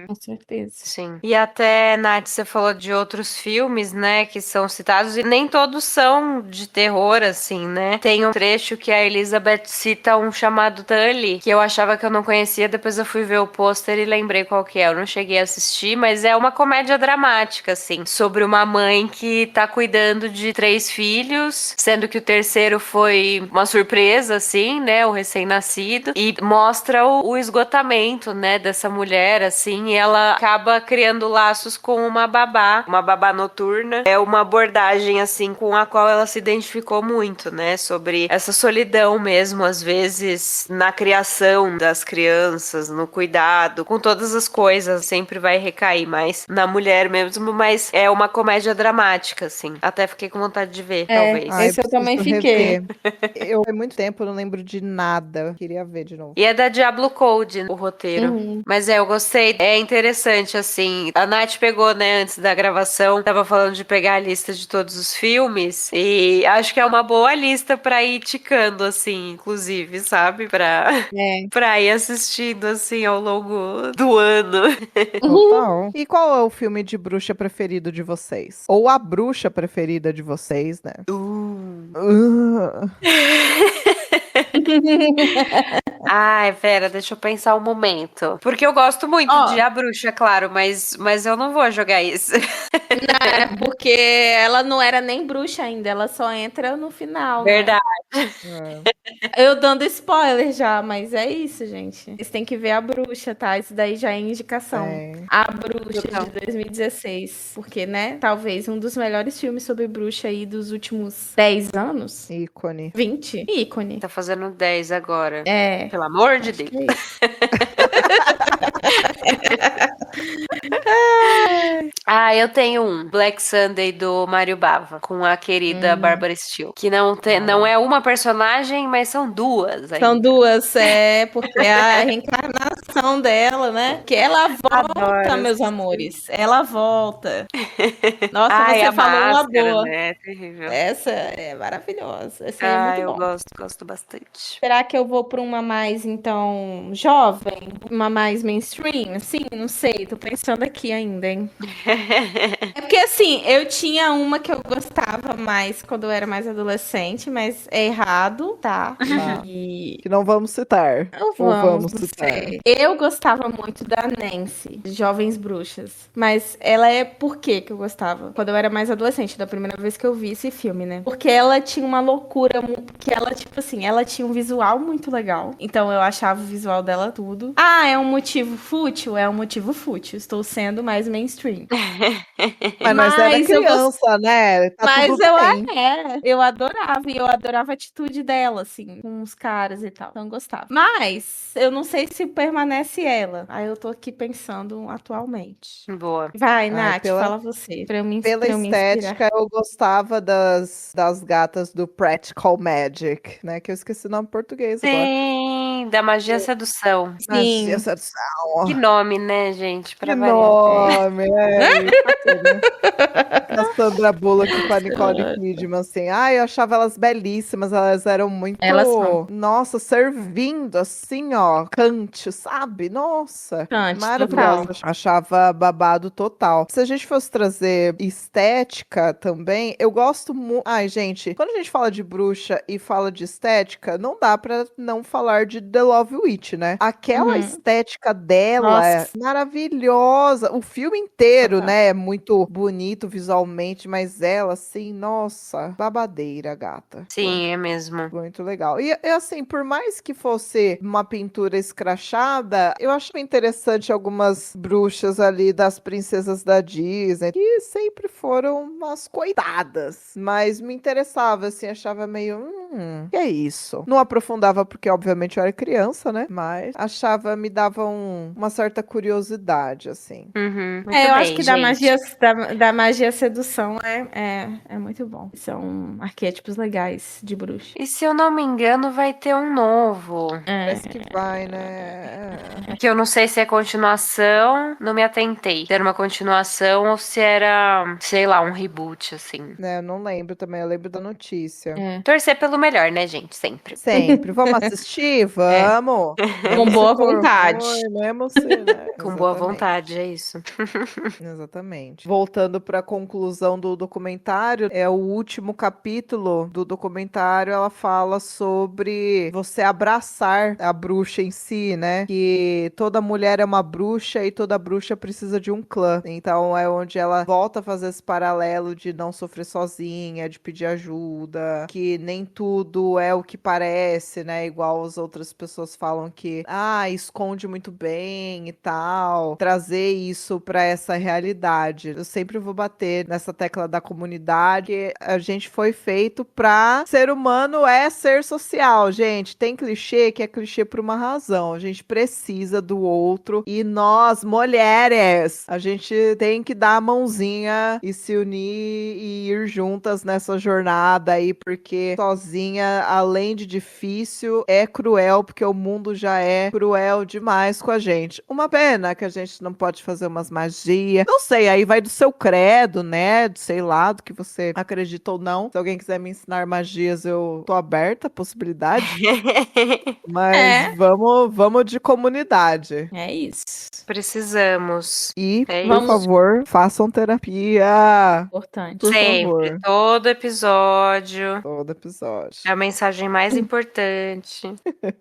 Com certeza.
sim. E até, Nath, você falou de outros filmes, né, que são citados, e nem todos são de terror, assim, né? Tem um trecho que a Elizabeth cita um chamado Tully, que eu achava que eu não conhecia, depois eu fui ver o pôster e lembrei qual que é. Eu não cheguei a assistir, mas é uma comédia dramática, assim, sobre uma mãe que tá cuidando de 3 filhos, sendo que o terceiro foi uma surpresa, assim, né, o recém-nascido, e mostra o esgotamento, né, dessa mulher, assim, e ela acaba criando laços com uma babá noturna. É uma abordagem, assim, com a qual ela se identificou muito, né, sobre essa solidão mesmo, às vezes, na criação das crianças, no cuidado, com todas as coisas, sempre vai recair mais na mulher mesmo, mas é uma comédia dramática, assim. Até fiquei com vontade de ver, talvez.
Esse eu também
preciso
fiquei.
rever. Eu há muito tempo não lembro de nada. Queria ver de novo.
E é da Diablo Code, o roteiro. Mas eu gostei. É interessante, assim. A Nath pegou, né, antes da gravação, tava falando de pegar a lista de todos os filmes. E acho que é uma boa lista pra ir ticando, assim, inclusive, sabe? Pra ir assistindo, assim, ao longo do ano.
Total. E qual é o filme de bruxa preferido de vocês? Ou a bruxa preferida de vocês, né?
Ai, Vera, deixa eu pensar um momento. Porque eu gosto muito de A Bruxa, claro, mas eu não vou jogar isso.
É porque ela não era nem bruxa ainda, ela só entra no final. Né?
Verdade.
Eu dando spoiler já, mas é isso, gente. Vocês têm que ver A Bruxa, tá? Isso daí já é indicação.
É.
A Bruxa de 2016. Porque, né? Talvez um dos melhores filmes sobre bruxa aí dos últimos 10 anos.
Ícone.
20. Ícone.
Tá fazendo 10 agora.
É.
Pelo amor de Deus.
Que é isso.
Ah, eu tenho um. Black Sunday do Mário Bava, com a querida Bárbara Steele. Que não é uma personagem, mas são duas.
São duas, porque é a reencarnação. transformação dela, né? Que ela volta,
Adoro.
meus amores. Ela volta. Nossa,
Ai,
você
a
falou uma
máscara,
boa.
né? É terrível.
Essa é maravilhosa. Essa aí é muito
Eu
bom.
gosto bastante.
Será que eu vou pra uma mais, então, jovem? Uma mais mainstream? Assim, não sei. Tô pensando aqui ainda, hein? É porque, assim, eu tinha uma que eu gostava mais quando eu era mais adolescente, mas é errado, tá?
Tá.
E...
Que não vamos citar.
Não
Ou
vamos,
vamos
não
citar.
sei. Eu gostava muito da Nancy, de Jovens Bruxas. Mas ela é por que que eu gostava? Quando eu era mais adolescente, da primeira vez que eu vi esse filme, né? Porque ela tinha uma loucura, que ela, tipo assim, ela tinha um visual muito legal. Então eu achava o visual dela tudo. Ah, é um motivo fútil? É um motivo fútil. Estou sendo mais mainstream.
Mas nós era
Mas eu
criança, né? Tá
Mas
tudo
eu,
bem.
eu adorava, e eu adorava a atitude dela, assim, com os caras e tal. Então eu gostava. Mas eu não sei se permanece ela. Aí eu tô aqui pensando atualmente.
Boa.
Vai,
Ai,
Nath, fala você.
Pela
Pra eu me inspirar.
estética, eu gostava das gatas do Practical Magic, né? Que eu esqueci o nome em português agora.
Sim, da magia sedução.
Magia,
Sim.
sedução.
Que nome, né, gente? Pra
Que
variar.
nome, Cassandra Bullock com a Nicole Kidman, assim. Ai, eu achava elas belíssimas, elas eram muito...
Elas são.
Nossa, servindo, assim, ó, cante, sabe? Nossa,
Cante,
maravilhosa.
total.
Achava babado total. Se a gente fosse trazer estética também, eu gosto muito... Ai, gente, quando a gente fala de bruxa e fala de estética, não dá pra não falar de The Love Witch, né? Aquela
Uhum.
estética dela é
Nossa.
maravilhosa. O filme inteiro,
Total.
né, é muito bonito visualmente, mas ela, assim, nossa, babadeira, gata.
Sim, é mesmo.
Muito legal. E assim, por mais que fosse uma pintura escrachada, eu acho interessante algumas bruxas ali das princesas da Disney, que sempre foram umas coitadas. Mas me interessava, assim, achava meio. Que é isso? Não aprofundava porque, obviamente, eu era criança, né? Mas achava, me dava uma certa curiosidade, assim.
Uhum. Muito
Eu acho
bem,
que
gente.
da magia sedução é muito bom. São arquétipos legais de bruxa.
E se eu não me engano, vai ter um novo.
Parece que vai, né?
Que eu não sei se é continuação, não me atentei. Se era uma continuação ou se era, sei lá, um reboot, assim.
Né, eu não lembro também, eu lembro da notícia.
Torcer pelo melhor, né, gente? Sempre.
Sempre. Vamos assistir? Vamos!
Com
Mesmo se
boa
for
vontade.
ruim, mesmo se, né?
Com boa
Exatamente.
vontade, é isso.
Exatamente. Voltando para a conclusão do documentário, é o último capítulo do documentário, ela fala sobre você abraçar a bruxa em si, né? Que toda mulher é uma bruxa e toda bruxa precisa de um clã. Então é onde ela volta a fazer esse paralelo de não sofrer sozinha, de pedir ajuda, que nem tudo é o que parece, né? Igual as outras pessoas falam que, esconde muito bem e tal. Trazer isso para essa realidade. Eu sempre vou bater nessa tecla da comunidade, que a gente foi feito pra ser humano é ser social, gente. Tem clichê que é clichê por uma razão. A gente precisa do outro e nós, mulheres, a gente tem que dar a mãozinha e se unir e ir juntas nessa jornada aí, porque sozinha, além de difícil, é cruel, porque o mundo já é cruel demais com a gente. Uma pena que a gente não pode fazer umas magias. Não sei, aí vai do seu credo, né? Sei lá, do que você acredita ou não. Se alguém quiser me ensinar magias, eu tô aberta a possibilidade. Mas vamos de comunidade.
É isso.
Precisamos.
E,
É
por
isso.
favor, façam terapia.
Importante.
Por
Sempre.
favor.
Todo episódio.
Todo episódio.
É a mensagem mais importante.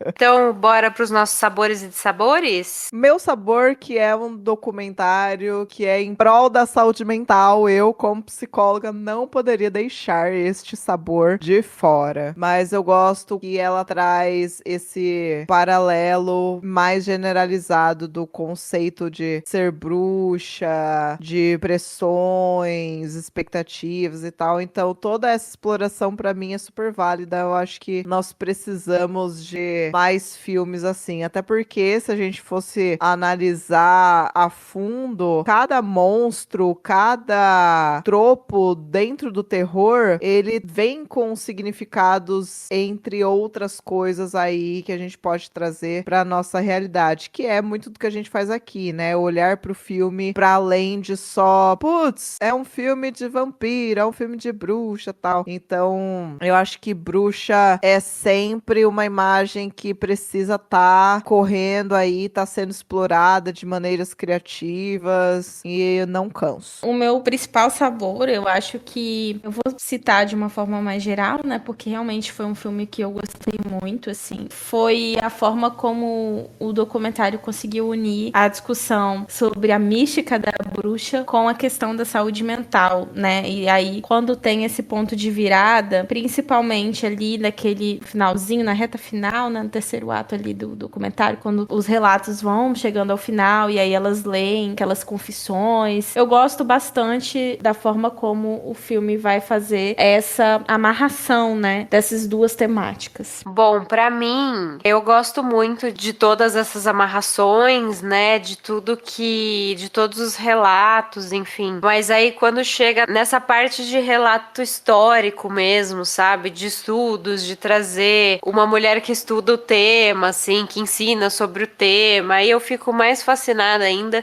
Então, bora para os nossos sabores e dissabores?
Meu Sabor, que é um documentário que é em prol da saúde mental, eu, como psicóloga, não poderia deixar este sabor de fora. Mas eu gosto que ela traz esse paralelo mais generalizado do conceito de ser bruxa, de pressões, expectativas e tal. Então, toda essa exploração, pra mim, é super válida. válida. Eu acho que nós precisamos de mais filmes assim. Até porque, se a gente fosse analisar a fundo, cada monstro, cada tropo dentro do terror, ele vem com significados, entre outras coisas aí, que a gente pode trazer pra nossa realidade, que é muito do que a gente faz aqui, né? Olhar pro filme pra além de só, putz, é um filme de vampiro, é um filme de bruxa, tal. Então, eu acho que bruxa é sempre uma imagem que precisa estar correndo aí, tá sendo explorada de maneiras criativas, e eu não canso.
O meu principal sabor, eu acho que eu vou citar de uma forma mais geral, né? Porque realmente foi um filme que eu gostei muito, assim. Foi a forma como o documentário conseguiu unir a discussão sobre a mística da bruxa com a questão da saúde mental, né? E aí, quando tem esse ponto de virada, principalmente ali naquele finalzinho, na reta final, né? No terceiro ato ali do documentário, quando os relatos vão chegando ao final e aí elas leem aquelas confissões. Eu gosto bastante da forma como o filme vai fazer essa amarração, né? Dessas duas temáticas.
Bom, pra mim, eu gosto muito de todas essas amarrações, né? De todos os relatos, enfim. Mas aí quando chega nessa parte de relato histórico mesmo, sabe? De estudos, de trazer uma mulher que estuda o tema, assim, que ensina sobre o tema, aí eu fico mais fascinada ainda.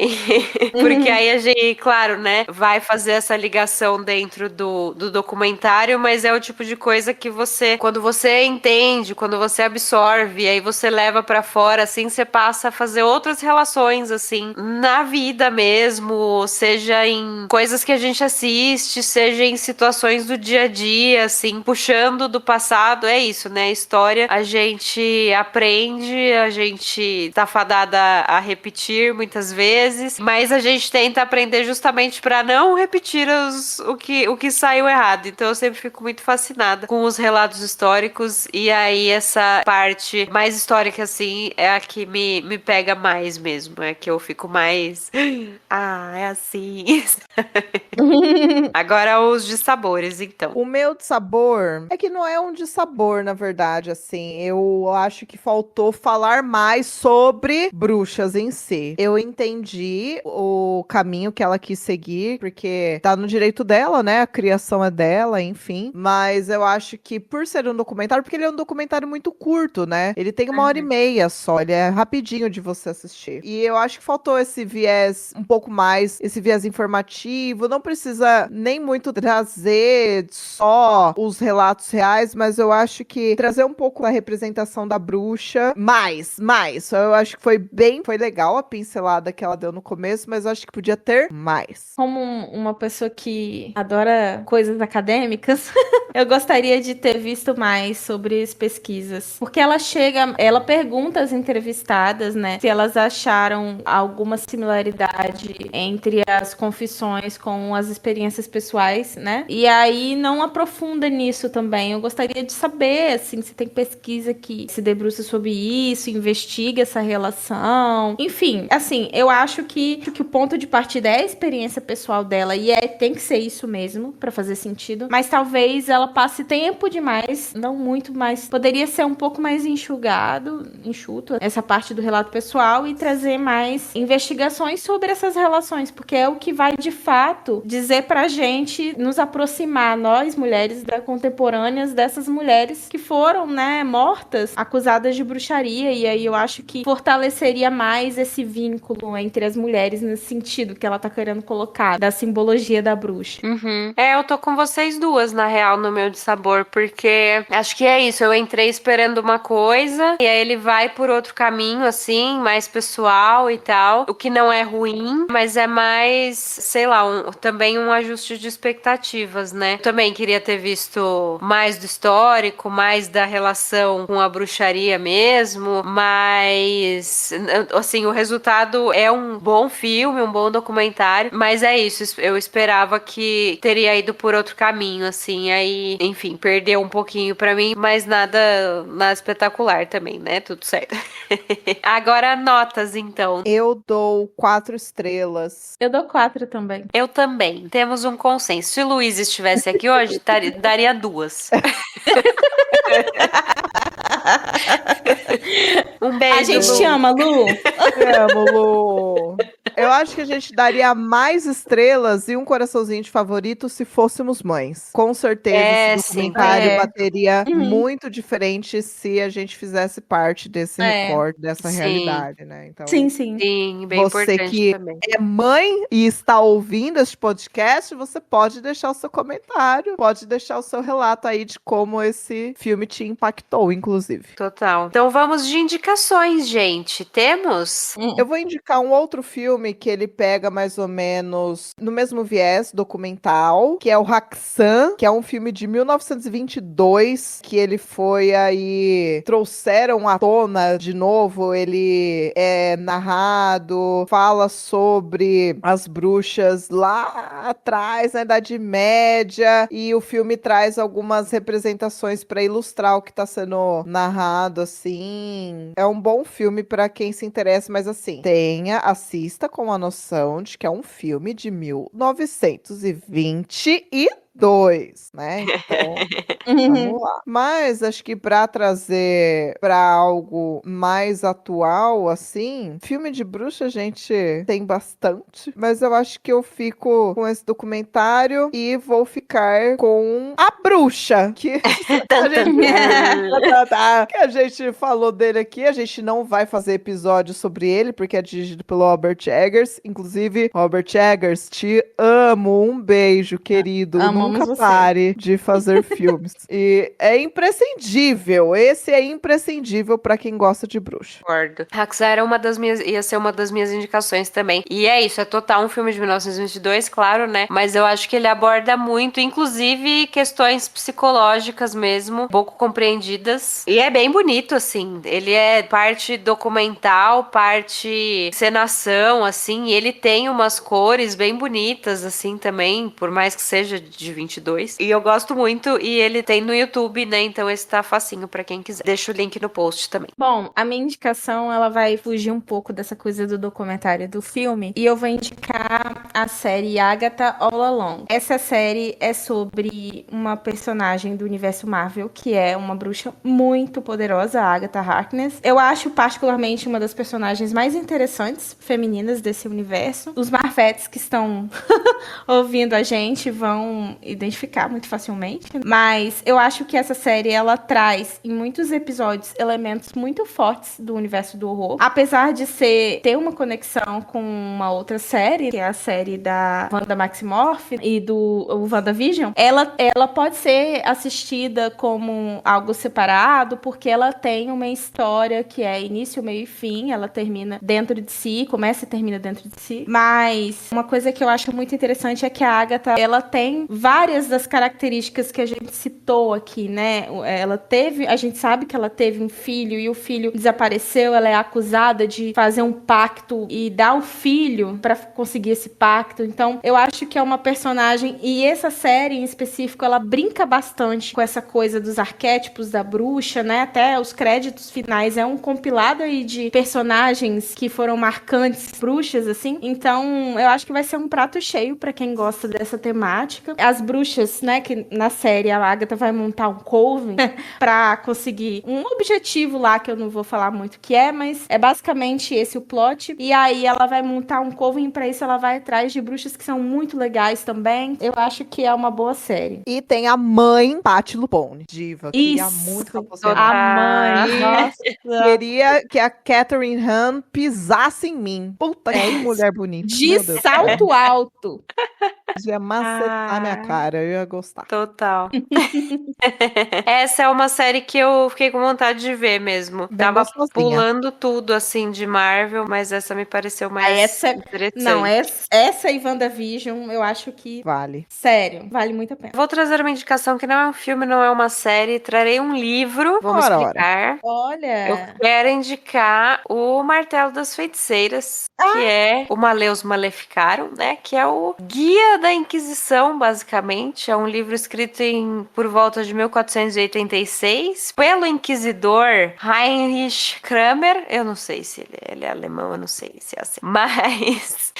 Porque aí a gente, claro, né? Vai fazer essa ligação dentro do documentário, mas é o tipo de coisa que quando você entende, quando você absorve, aí você leva pra fora, assim, você passa a fazer outras relações, assim, na vida mesmo, seja em coisas que a gente assiste, seja em situações do dia a dia, assim, puxando do passado, é isso, né? A história, a gente aprende, a gente tá fadada a repetir muitas vezes, mas a gente tenta aprender justamente pra não repetir o que saiu errado. Então eu sempre fico muito fascinada com os relatos históricos, e aí essa parte mais histórica, assim, é a que me pega mais mesmo, é que eu fico mais é assim. Agora os de sabores, então.
O meu de sabor é que não é um de sabor, na verdade, assim. Eu acho que faltou falar mais sobre bruxas em si. Eu entendi o caminho que ela quis seguir, porque tá no direito dela, né? A criação é dela, enfim. Mas eu acho que por ser um documentário, porque ele é um documentário muito curto, né? Ele tem 1h30 só, ele é rapidinho de você assistir. E eu acho que faltou esse viés um pouco mais, esse viés informativo. Não precisa nem muito trazer só os relatos reais, mas eu acho que trazer um pouco da representação da bruxa, mais. Eu acho que foi legal a pincelada que ela deu no começo, mas eu acho que podia ter mais.
Como uma pessoa que adora coisas acadêmicas, eu gostaria de ter visto mais sobre as pesquisas. Porque ela pergunta às entrevistadas, né, se elas acharam alguma similaridade entre as confissões com as experiências pessoais, né? E aí não aprofunda nisso também. Eu gostaria de saber, assim, se tem pesquisa que se debruça sobre isso, investiga essa relação. Enfim, assim, eu acho que o ponto de partida é a experiência pessoal dela e tem que ser isso mesmo, pra fazer sentido. Mas talvez ela passe tempo demais, não muito, mas poderia ser um pouco mais enxuto, essa parte do relato pessoal e trazer mais investigações sobre essas relações, porque é o que vai, de fato, dizer pra gente nos aproximar, nós, mulheres contemporâneas, dessas mulheres que foram, né, mortas, acusadas de bruxaria, e aí eu acho que fortaleceria mais esse vínculo entre as mulheres nesse sentido que ela tá querendo colocar, da simbologia da bruxa.
Uhum. Eu tô com vocês duas, na real, no meu de sabor, porque acho que é isso, eu entrei esperando uma coisa, e aí ele vai por outro caminho, assim, mais pessoal e tal, o que não é ruim, mas é mais, sei lá, também um ajuste de expectativas, né? Eu também queria ter visto mais do histórico, mais da relação com a bruxaria mesmo, mas, assim, o resultado é um bom filme, um bom documentário, mas é isso, eu esperava que teria ido por outro caminho, assim, aí, enfim, perdeu um pouquinho pra mim, mas nada espetacular também, né? Tudo certo. Agora, notas, então.
Eu dou 4 estrelas.
Eu dou 4 também.
Eu também. Temos um consenso. Se o Luiz estivesse aqui hoje, daria 2. Um beijo.
A gente te ama, Lu.
Te amo, Lu. Eu acho que a gente daria mais estrelas e um coraçãozinho de favorito se fôssemos mães. Com certeza esse
sim.
documentário bateria
Uhum.
muito diferente se a gente fizesse parte desse recorte, dessa
Sim.
realidade, né? Então,
Sim.
Sim, bem
você
importante
que
também.
é mãe e está ouvindo este podcast, você pode deixar o seu comentário, pode deixar o seu relato aí de como esse filme te impactou, inclusive.
Total. Então vamos de indicações, gente. Temos?
Eu vou indicar um outro filme que ele pega mais ou menos no mesmo viés documental, que é o Haxan, que é um filme de 1922, que ele foi aí, trouxeram à tona de novo, ele é narrado, fala sobre as bruxas lá atrás, na Idade Média, e o filme traz algumas representações para ilustrar o que tá sendo narrado, assim. É um bom filme para quem se interessa, mas assim, assista com a noção de que é um filme de 1922, né? Então, vamos lá. Mas acho que para trazer para algo mais atual, assim, filme de bruxa a gente tem bastante, mas eu acho que eu fico com esse documentário e vou ficar com A Bruxa, que que a gente falou dele aqui. A gente não vai fazer episódio sobre ele, porque é dirigido pelo Robert Eggers. Inclusive, Robert Eggers, te amo. Um beijo, querido.
Amamos
Nunca
você.
pare de fazer filmes. E é imprescindível. Esse é imprescindível pra quem gosta de bruxa.
Concordo. Haxa era ia ser uma das minhas indicações também. E é isso, é total um filme de 1922, claro, né? Mas eu acho que ele aborda muito, inclusive questões psicológicas mesmo, pouco compreendidas. E é bem bonito, assim. Ele é parte documental, parte encenação, assim. E ele tem umas cores bem bonitas, assim, também, por mais que seja de 22. E eu gosto muito, e ele tem no YouTube, né? Então esse tá facinho pra quem quiser. Deixa o link no post também.
Bom, a minha indicação, ela vai fugir um pouco dessa coisa do documentário do filme, e eu vou indicar a série Agatha All Along. Essa série é sobre uma personagem do universo Marvel, que é uma bruxa muito poderosa, a Agatha Harkness. Eu acho particularmente uma das personagens mais interessantes femininas desse universo. Os Marvetes que estão ouvindo a gente vão identificar muito facilmente, mas eu acho que essa série, ela traz em muitos episódios elementos muito fortes do universo do horror, apesar de ter uma conexão com uma outra série, que é a série da Wanda Maximoff e do WandaVision. Ela pode ser assistida como algo separado, porque ela tem uma história que é início, meio e fim, ela termina dentro de si, começa e termina dentro de si, mas uma coisa que eu acho muito interessante é que a Agatha, ela tem várias das características que a gente citou aqui, né? A gente sabe que ela teve um filho e o filho desapareceu, ela é acusada de fazer um pacto e dar o filho pra conseguir esse pacto. Então, eu acho que é uma personagem, e essa série em específico, ela brinca bastante com essa coisa dos arquétipos da bruxa, né? Até os créditos finais é um compilado aí de personagens que foram marcantes bruxas, assim. Então, eu acho que vai ser um prato cheio pra quem gosta dessa temática. As bruxas, né, que na série a Agatha vai montar um coven pra conseguir um objetivo lá, que eu não vou falar muito o que é, mas é basicamente esse o plot. E aí ela vai montar um coven e pra isso ela vai atrás de bruxas que são muito legais também. Eu acho que é uma boa série.
E tem a mãe Patti LuPone, diva, que ia
Isso,
muito
a
aposentar.
mãe. Nossa.
Queria que a Catherine Han pisasse em mim. Puta que mulher bonita.
De
Meu Deus.
salto alto.
Ia macetar minha cara, eu ia gostar.
Total. Essa é uma série que eu fiquei com vontade de ver mesmo.
Bem
Tava
gostosinha.
pulando tudo, assim, de Marvel, mas essa me pareceu mais interessante.
Não, essa e WandaVision, eu acho que...
Vale.
Sério, vale muito a pena.
Vou trazer uma indicação que não é um filme, não é uma série. Trarei um livro, vamos explicar.
Olha...
Eu quero indicar o Martelo das Feiticeiras, que é o Maleus Maleficaram, né? Que é o guia da Inquisição, basicamente. É um livro escrito por volta de 1486 pelo inquisidor Heinrich Kramer. Eu não sei se ele é alemão, eu não sei se é assim. Mas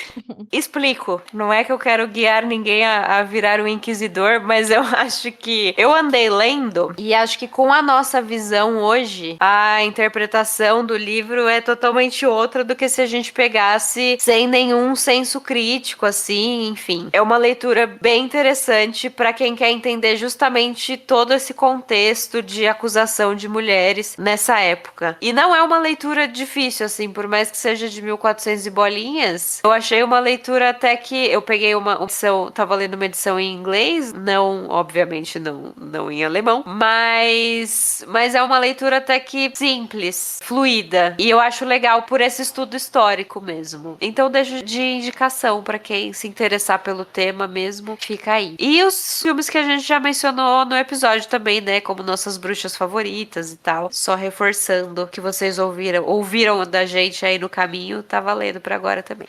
explico. Não é que eu quero guiar ninguém a virar um inquisidor, mas eu acho que eu andei lendo e acho que com a nossa visão hoje, a interpretação do livro é totalmente outra do que se a gente pegasse sem nenhum senso crítico, assim, enfim. É uma leitura bem interessante para quem quer entender justamente todo esse contexto de acusação de mulheres nessa época. E não é uma leitura difícil, assim, por mais que seja de 1400 e bolinhas, eu achei uma leitura até que eu peguei uma edição, tava lendo uma edição em inglês, não, obviamente não em alemão, mas é uma leitura até que simples, fluida, e eu acho legal por esse estudo histórico mesmo. Então deixo de indicação para quem se interessar pelo tema mesmo, fica aí. E os filmes que a gente já mencionou no episódio também, né, como nossas bruxas favoritas e tal, só reforçando que vocês ouviram da gente aí no caminho, tá valendo para agora também.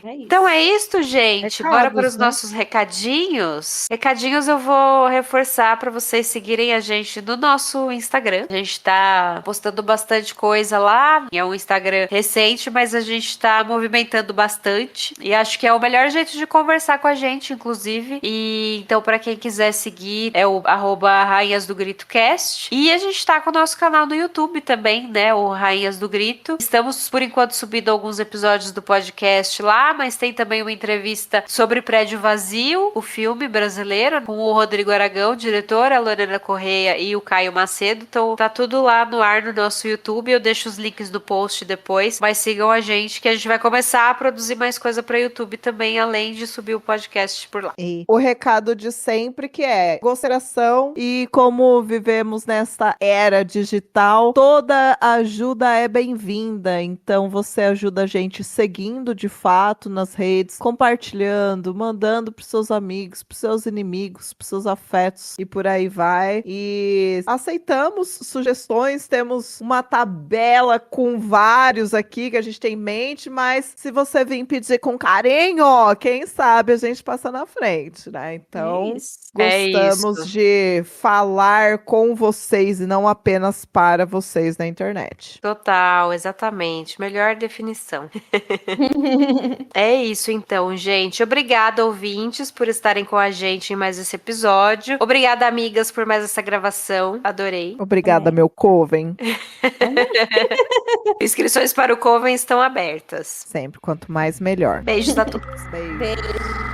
Então é isso, gente. Bora para os nossos recadinhos. Recadinhos eu vou reforçar para vocês seguirem a gente no nosso Instagram. A gente tá postando bastante coisa lá. É um Instagram recente, mas a gente tá movimentando bastante. E acho que é o melhor jeito de conversar com a gente, inclusive. E então, para quem quiser seguir, é o @Rainhas do Grito Cast. E a gente tá com o nosso canal no YouTube também, né? O Rainhas do Grito. Estamos, por enquanto, subindo alguns episódios do podcast lá, mas tem também uma entrevista sobre Prédio Vazio, o filme brasileiro, com o Rodrigo Aragão, diretor, a Lorena Correia e o Caio Macedo. Então tá tudo lá no ar no nosso YouTube. Eu deixo os links do post depois, mas sigam a gente que a gente vai começar a produzir mais coisa para YouTube também, além de subir o podcast por lá.
E o recado de sempre que é consideração, e como vivemos nesta era digital, toda ajuda é bem-vinda. Então você ajuda a gente seguindo de fato nas redes, compartilhando, mandando pros seus amigos, pros seus inimigos, pros seus afetos e por aí vai. E aceitamos sugestões, temos uma tabela com vários aqui que a gente tem em mente, mas se você vir pedir com carinho, quem sabe a gente passa na frente, né? Então, gostamos de falar com vocês e não apenas para vocês na internet.
Total, exatamente. Melhor definição. É isso então, gente. Obrigada, ouvintes, por estarem com a gente em mais esse episódio. Obrigada, amigas, por mais essa gravação. Adorei.
Obrigada, meu coven.
Inscrições para o Coven estão abertas.
Sempre, quanto mais melhor.
Beijos a todos.
Beijo.
Beijo.